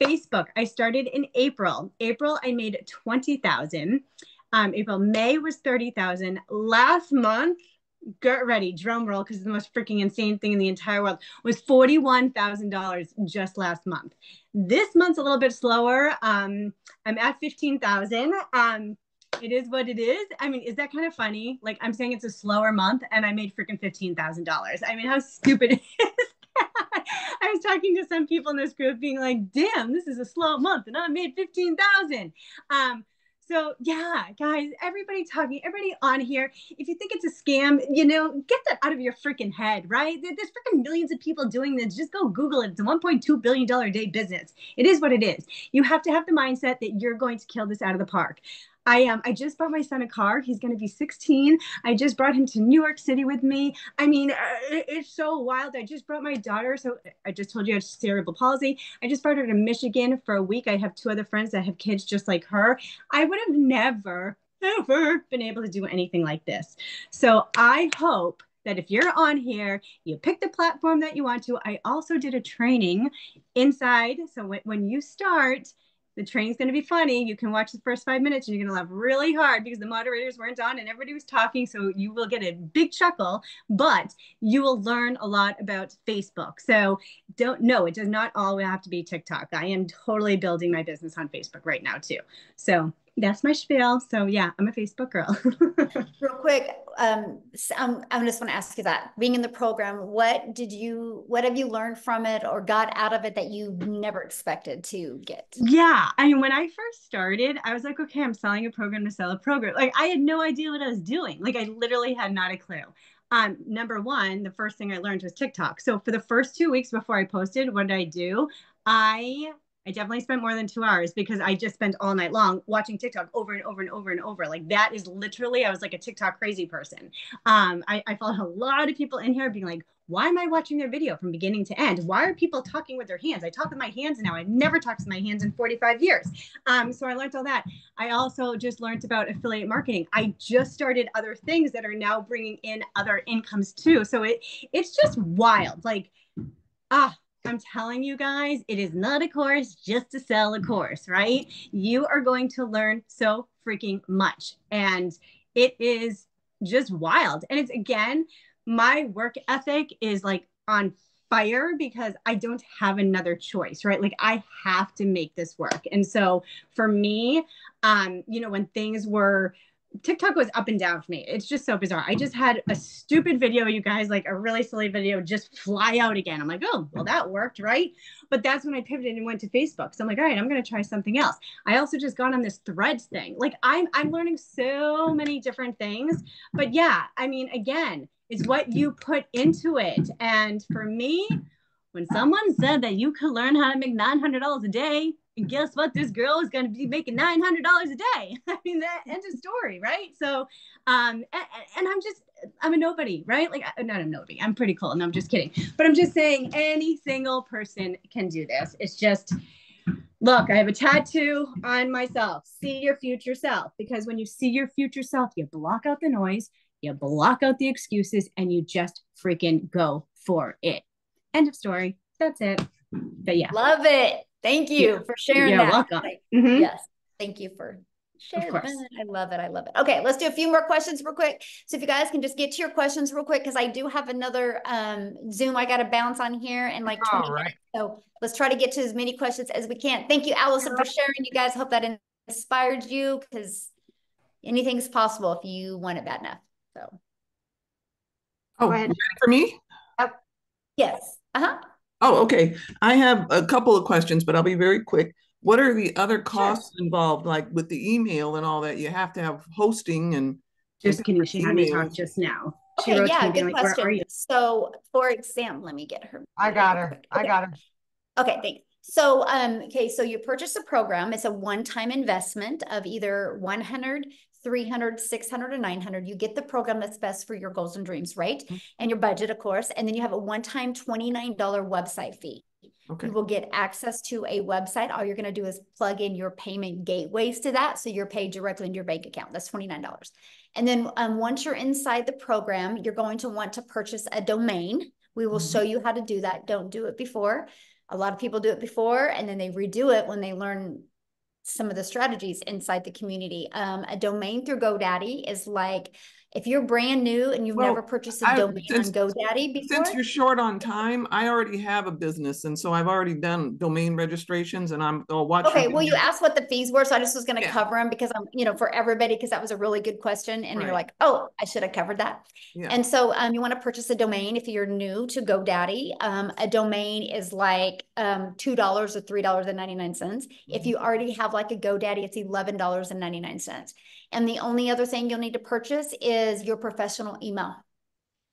Facebook, I started in April. April, I made 20,000. May was 30,000. Last month, get ready, drum roll, because it's the most freaking insane thing in the entire world, was $41,000 just last month. This month's a little bit slower. I'm at 15,000. It is what it is. I mean, is that kind of funny? Like, I'm saying it's a slower month and I made freaking $15,000. I mean, how stupid is that? I was talking to some people in this group being like, damn, this is a slow month and I made 15,000. So yeah, guys, everybody on here, if you think it's a scam, get that out of your freaking head, right? There's freaking millions of people doing this. Just go Google it. It's a $1.2 billion a day business. It is what it is. You have to have the mindset that you're going to kill this out of the park. I just bought my son a car. He's going to be 16. I just brought him to New York City with me. I mean, it's so wild. I just brought my daughter. So I just told you I have cerebral palsy. I just brought her to Michigan for a week. I have 2 other friends that have kids just like her. I would have never, ever been able to do anything like this. So I hope that if you're on here, you pick the platform that you want to. I also did a training inside. So when you start, the training's going to be funny. You can watch the first 5 minutes and you're going to laugh really hard because the moderators weren't on and everybody was talking. So you will get a big chuckle, but you will learn a lot about Facebook. So it does not all have to be TikTok. I am totally building my business on Facebook right now too. So that's my spiel. So yeah, I'm a Facebook girl. Real quick, so I'm just want to ask you that, being in the program, what have you learned from it or got out of it that you never expected to get? Yeah. I mean, when I first started, I was like, okay, I'm selling a program to sell a program. Like, I had no idea what I was doing. Like, I literally had not a clue. Number one, the first thing I learned was TikTok. So for the first 2 weeks before I posted, what did I do? I definitely spent more than 2 hours because I just spent all night long watching TikTok over and over and over and over. Like, that is literally, I was like a TikTok crazy person. I followed a lot of people in here being like, why am I watching their video from beginning to end? Why are people talking with their hands? I talk with my hands now. I've never talked with my hands in 45 years. So I learned all that. I also just learned about affiliate marketing. I just started other things that are now bringing in other incomes too. So it's just wild. Like, I'm telling you guys, it is not a course just to sell a course, right? You are going to learn so freaking much. And it is just wild. And it's, again, my work ethic is like on fire because I don't have another choice, right? Like, I have to make this work. And so for me, when things were, TikTok was up and down for me. It's just so bizarre. I just had a stupid video, you guys, like a really silly video, just fly out again. I'm like, oh, well, that worked, right? But that's when I pivoted and went to Facebook. So I'm like, all right, I'm going to try something else. I also just got on this Threads thing. Like, I'm learning so many different things. But yeah, I mean, again, it's what you put into it. And for me, when someone said that you could learn how to make $900 a day, and guess what? This girl is going to be making $900 a day. I mean, that end of story, right? So, and I'm a nobody, right? Like, not a nobody. I'm pretty cool. And I'm just kidding. But I'm just saying any single person can do this. It's just, look, I have a tattoo on myself. See your future self. Because when you see your future self, you block out the noise, you block out the excuses, and you just freaking go for it. End of story. That's it. But yeah. Love it. Thank you for sharing that. You're welcome. Yes. Thank you for Share fun. I love it. I love it. Okay, let's do a few more questions real quick. So if you guys can just get to your questions real quick, because I do have another Zoom I got to bounce on here in like 20 minutes. So let's try to get to as many questions as we can. Thank you, Allison, for sharing. You guys, hope that inspired you, because anything's possible if you want it bad enough. So. Oh, you ready for me? Yep. Yes. Uh-huh. Oh, okay. I have a couple of questions, but I'll be very quick. What are the other costs involved, like with the email and all that? You have to have hosting and just kidding. She had me talk just now. She okay, yeah, good question. So, for example, let me get her. I got her. I got her. Okay, thanks. So, okay, so you purchase a program. It's a one-time investment of either 100, 300, 600, or 900. You get the program that's best for your goals and dreams, right? And your budget, of course. And then you have a one-time $29 website fee. Okay. You will get access to a website. All you're going to do is plug in your payment gateways to that. So you're paid directly into your bank account. That's $29. And then once you're inside the program, you're going to want to purchase a domain. We will show you how to do that. Don't do it before. A lot of people do it before, and then they redo it when they learn some of the strategies inside the community. A domain through GoDaddy is like, if you're brand new and you've never purchased a domain on GoDaddy before. Since you're short on time, I already have a business. And so I've already done domain registrations, and I'll watch. Okay, well, you asked what the fees were. So I just was going to cover them because I'm, for everybody, because that was a really good question. And you're like, oh, I should have covered that. Yeah. And so you want to purchase a domain if you're new to GoDaddy. A domain is like $2 or $3.99. If you already have like a GoDaddy, it's $11.99. And the only other thing you'll need to purchase is your professional email,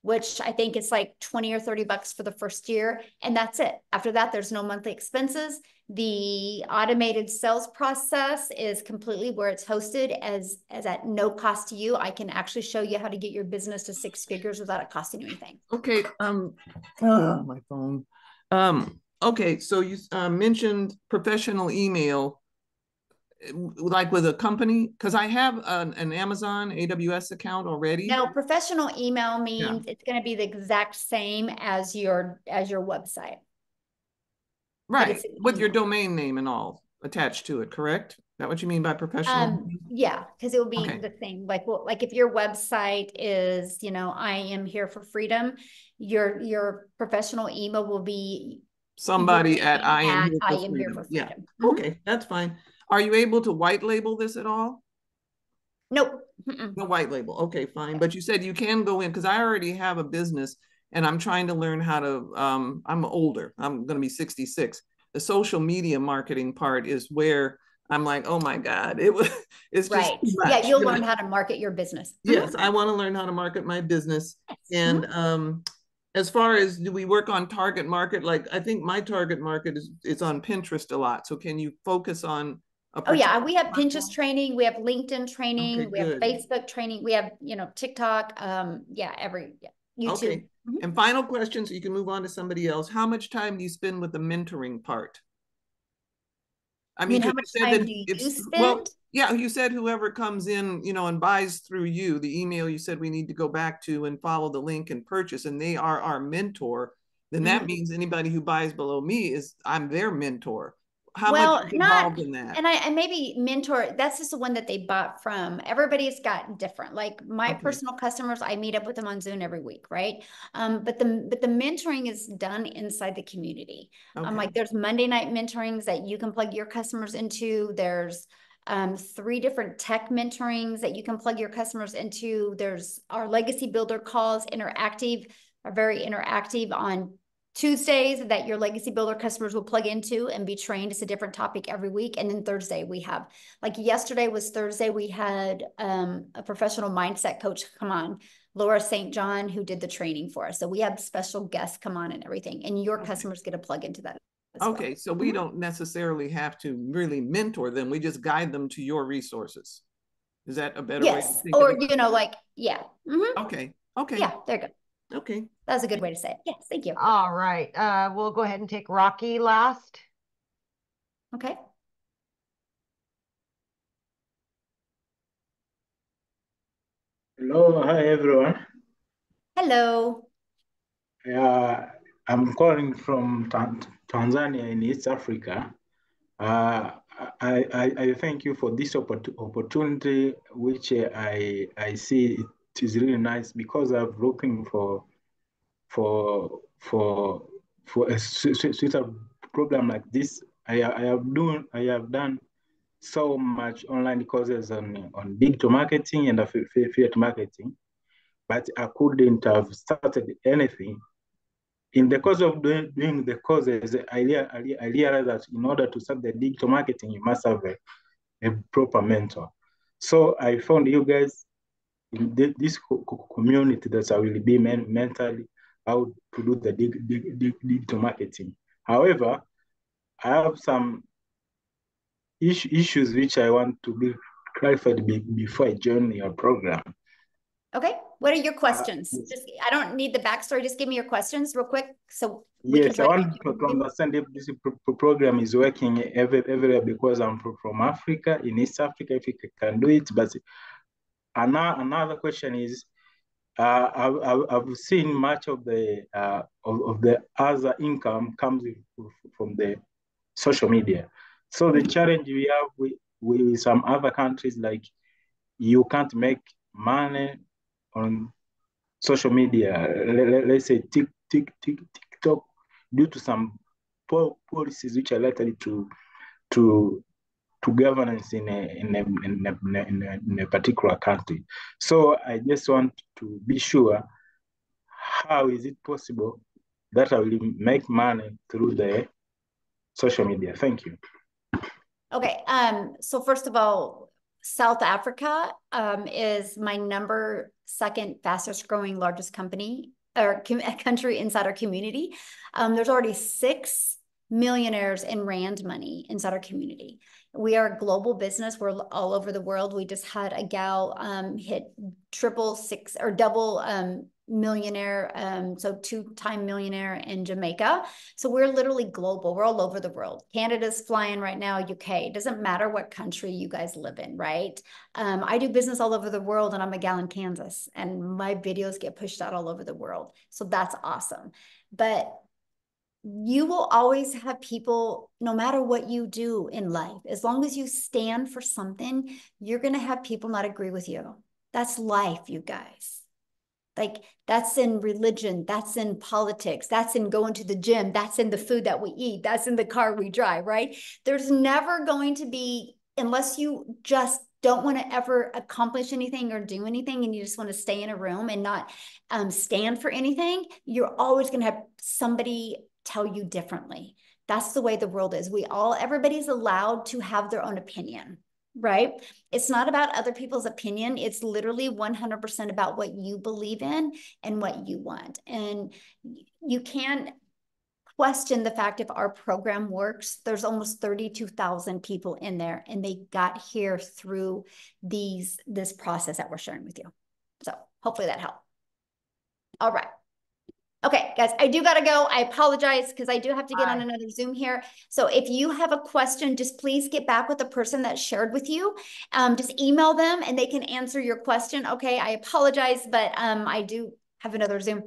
which I think it's like 20 or 30 bucks for the first year. And that's it. After that, there's no monthly expenses. The automated sales process is completely where it's hosted as at no cost to you. I can actually show you how to get your business to 6 figures without it costing you anything. Okay. My phone. Okay. So you mentioned professional email, like with a company, because I have an Amazon AWS account already. No, professional email means it's going to be the exact same as your website. Right, with your domain name and all attached to it, correct? Is that what you mean by professional? Yeah, because it will be the same. Like if your website is, I am here for freedom, your professional email will be somebody at I am here for freedom. Yeah. Okay, that's fine. Are you able to white label this at all? Nope. No white label. Okay, fine. But you said you can go in, because I already have a business and I'm trying to learn how to, I'm older. I'm going to be 66. The social media marketing part is where I'm like, oh my God, it's just too much. Yeah, you'll learn how to market your business. Yes, I want to learn how to market my business. And as far as, do we work on target market? Like, I think my target market is on Pinterest a lot. So can you focus on oh yeah, we have Pinterest training, we have LinkedIn training, we have Facebook training, we have TikTok, YouTube. Okay. And final question, so you can move on to somebody else. How much time do you spend with the mentoring part? I mean, how much time do you spend? Well, yeah, you said whoever comes in, and buys through you, the email you said we need to go back to and follow the link and purchase, and they are our mentor. Then that means anybody who buys below me I'm their mentor. How much is involved in that? And I maybe mentor, that's just the one that they bought from. Everybody's got different. Like my personal customers, I meet up with them on Zoom every week, right? But the mentoring is done inside the community. Like there's Monday night mentorings that you can plug your customers into. There's 3 different tech mentorings that you can plug your customers into. There's our legacy builder calls, are very interactive on Tuesdays that your legacy builder customers will plug into and be trained. It's a different topic every week. And then Thursday we have, like yesterday was Thursday, we had a professional mindset coach come on, Laura St. John, who did the training for us. So we have special guests come on and everything, and your customers get a plug into that. Okay, so we don't necessarily have to really mentor them. We just guide them to your resources. Is that a better way to think or, of it? Okay. Yeah, there you go. Okay. That's a good way to say it. Yes, thank you. All right. We'll go ahead and take Rocky last. Okay. Hello, hi everyone. Hello. I'm calling from Tanzania in East Africa. I thank you for this opportunity, which I see it is really nice because I've looking for a suitable program like this. I have done so much online courses on digital marketing and affiliate marketing, but I couldn't have started anything. In the course of doing the courses, I realized that in order to start the digital marketing, you must have a proper mentor. So I found you guys in this community that I will be mentally how to do the digital marketing. However, I have some issues which I want to be clarified before I join your program. Okay, what are your questions? I don't need the backstory. Just give me your questions real quick, so we yes, can I want to understand if this program is working everywhere because I'm from Africa, in East Africa, if you can do it. But another question is, I've seen much of the other income comes from the social media. So the challenge we have with some other countries, like you can't make money on social media. Let's say TikTok, due to some policies which are likely to governance in a particular country. So I just want to be sure, how is it possible that I will make money through the social media? Thank you. Okay, so first of all, South Africa is my second fastest growing largest company or country inside our community. There's already 6 millionaires in Rand money inside our community. We are a global business. We're all over the world. We just had a gal hit double millionaire, so 2-time millionaire in Jamaica. So we're literally global. We're all over the world. Canada's flying right now, UK. It doesn't matter what country you guys live in, right? I do business all over the world, and I'm a gal in Kansas, and my videos get pushed out all over the world. So that's awesome. But you will always have people, no matter what you do in life, as long as you stand for something, you're going to have people not agree with you. That's life, you guys. Like, that's in religion, that's in politics, that's in going to the gym, that's in the food that we eat, that's in the car we drive, right? There's never going to be, unless you just don't want to ever accomplish anything or do anything, and you just want to stay in a room and not stand for anything, you're always going to have somebody tell you differently. That's the way the world is. Everybody's allowed to have their own opinion. Right? It's not about other people's opinion. It's literally 100% about what you believe in and what you want. And you can't question the fact if our program works. There's almost 32,000 people in there, and they got here through this process that we're sharing with you. So hopefully that helped. All right. Okay, guys, I do got to go. I apologize because I do have to get on another Zoom here. So if you have a question, just please get back with the person that shared with you. Just email them and they can answer your question. Okay, I apologize, but I do have another Zoom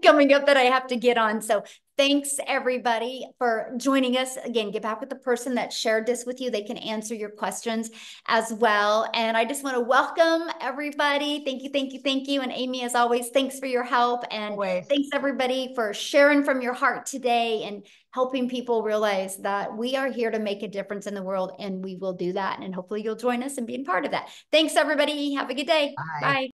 coming up that I have to get on. So thanks everybody for joining us. Again, get back with the person that shared this with you. They can answer your questions as well. And I just want to welcome everybody. Thank you, thank you, thank you. And Amy, as always, thanks for your help. And thanks everybody for sharing from your heart today and helping people realize that we are here to make a difference in the world, and we will do that. And hopefully you'll join us and be a part of that. Thanks everybody. Have a good day. Bye.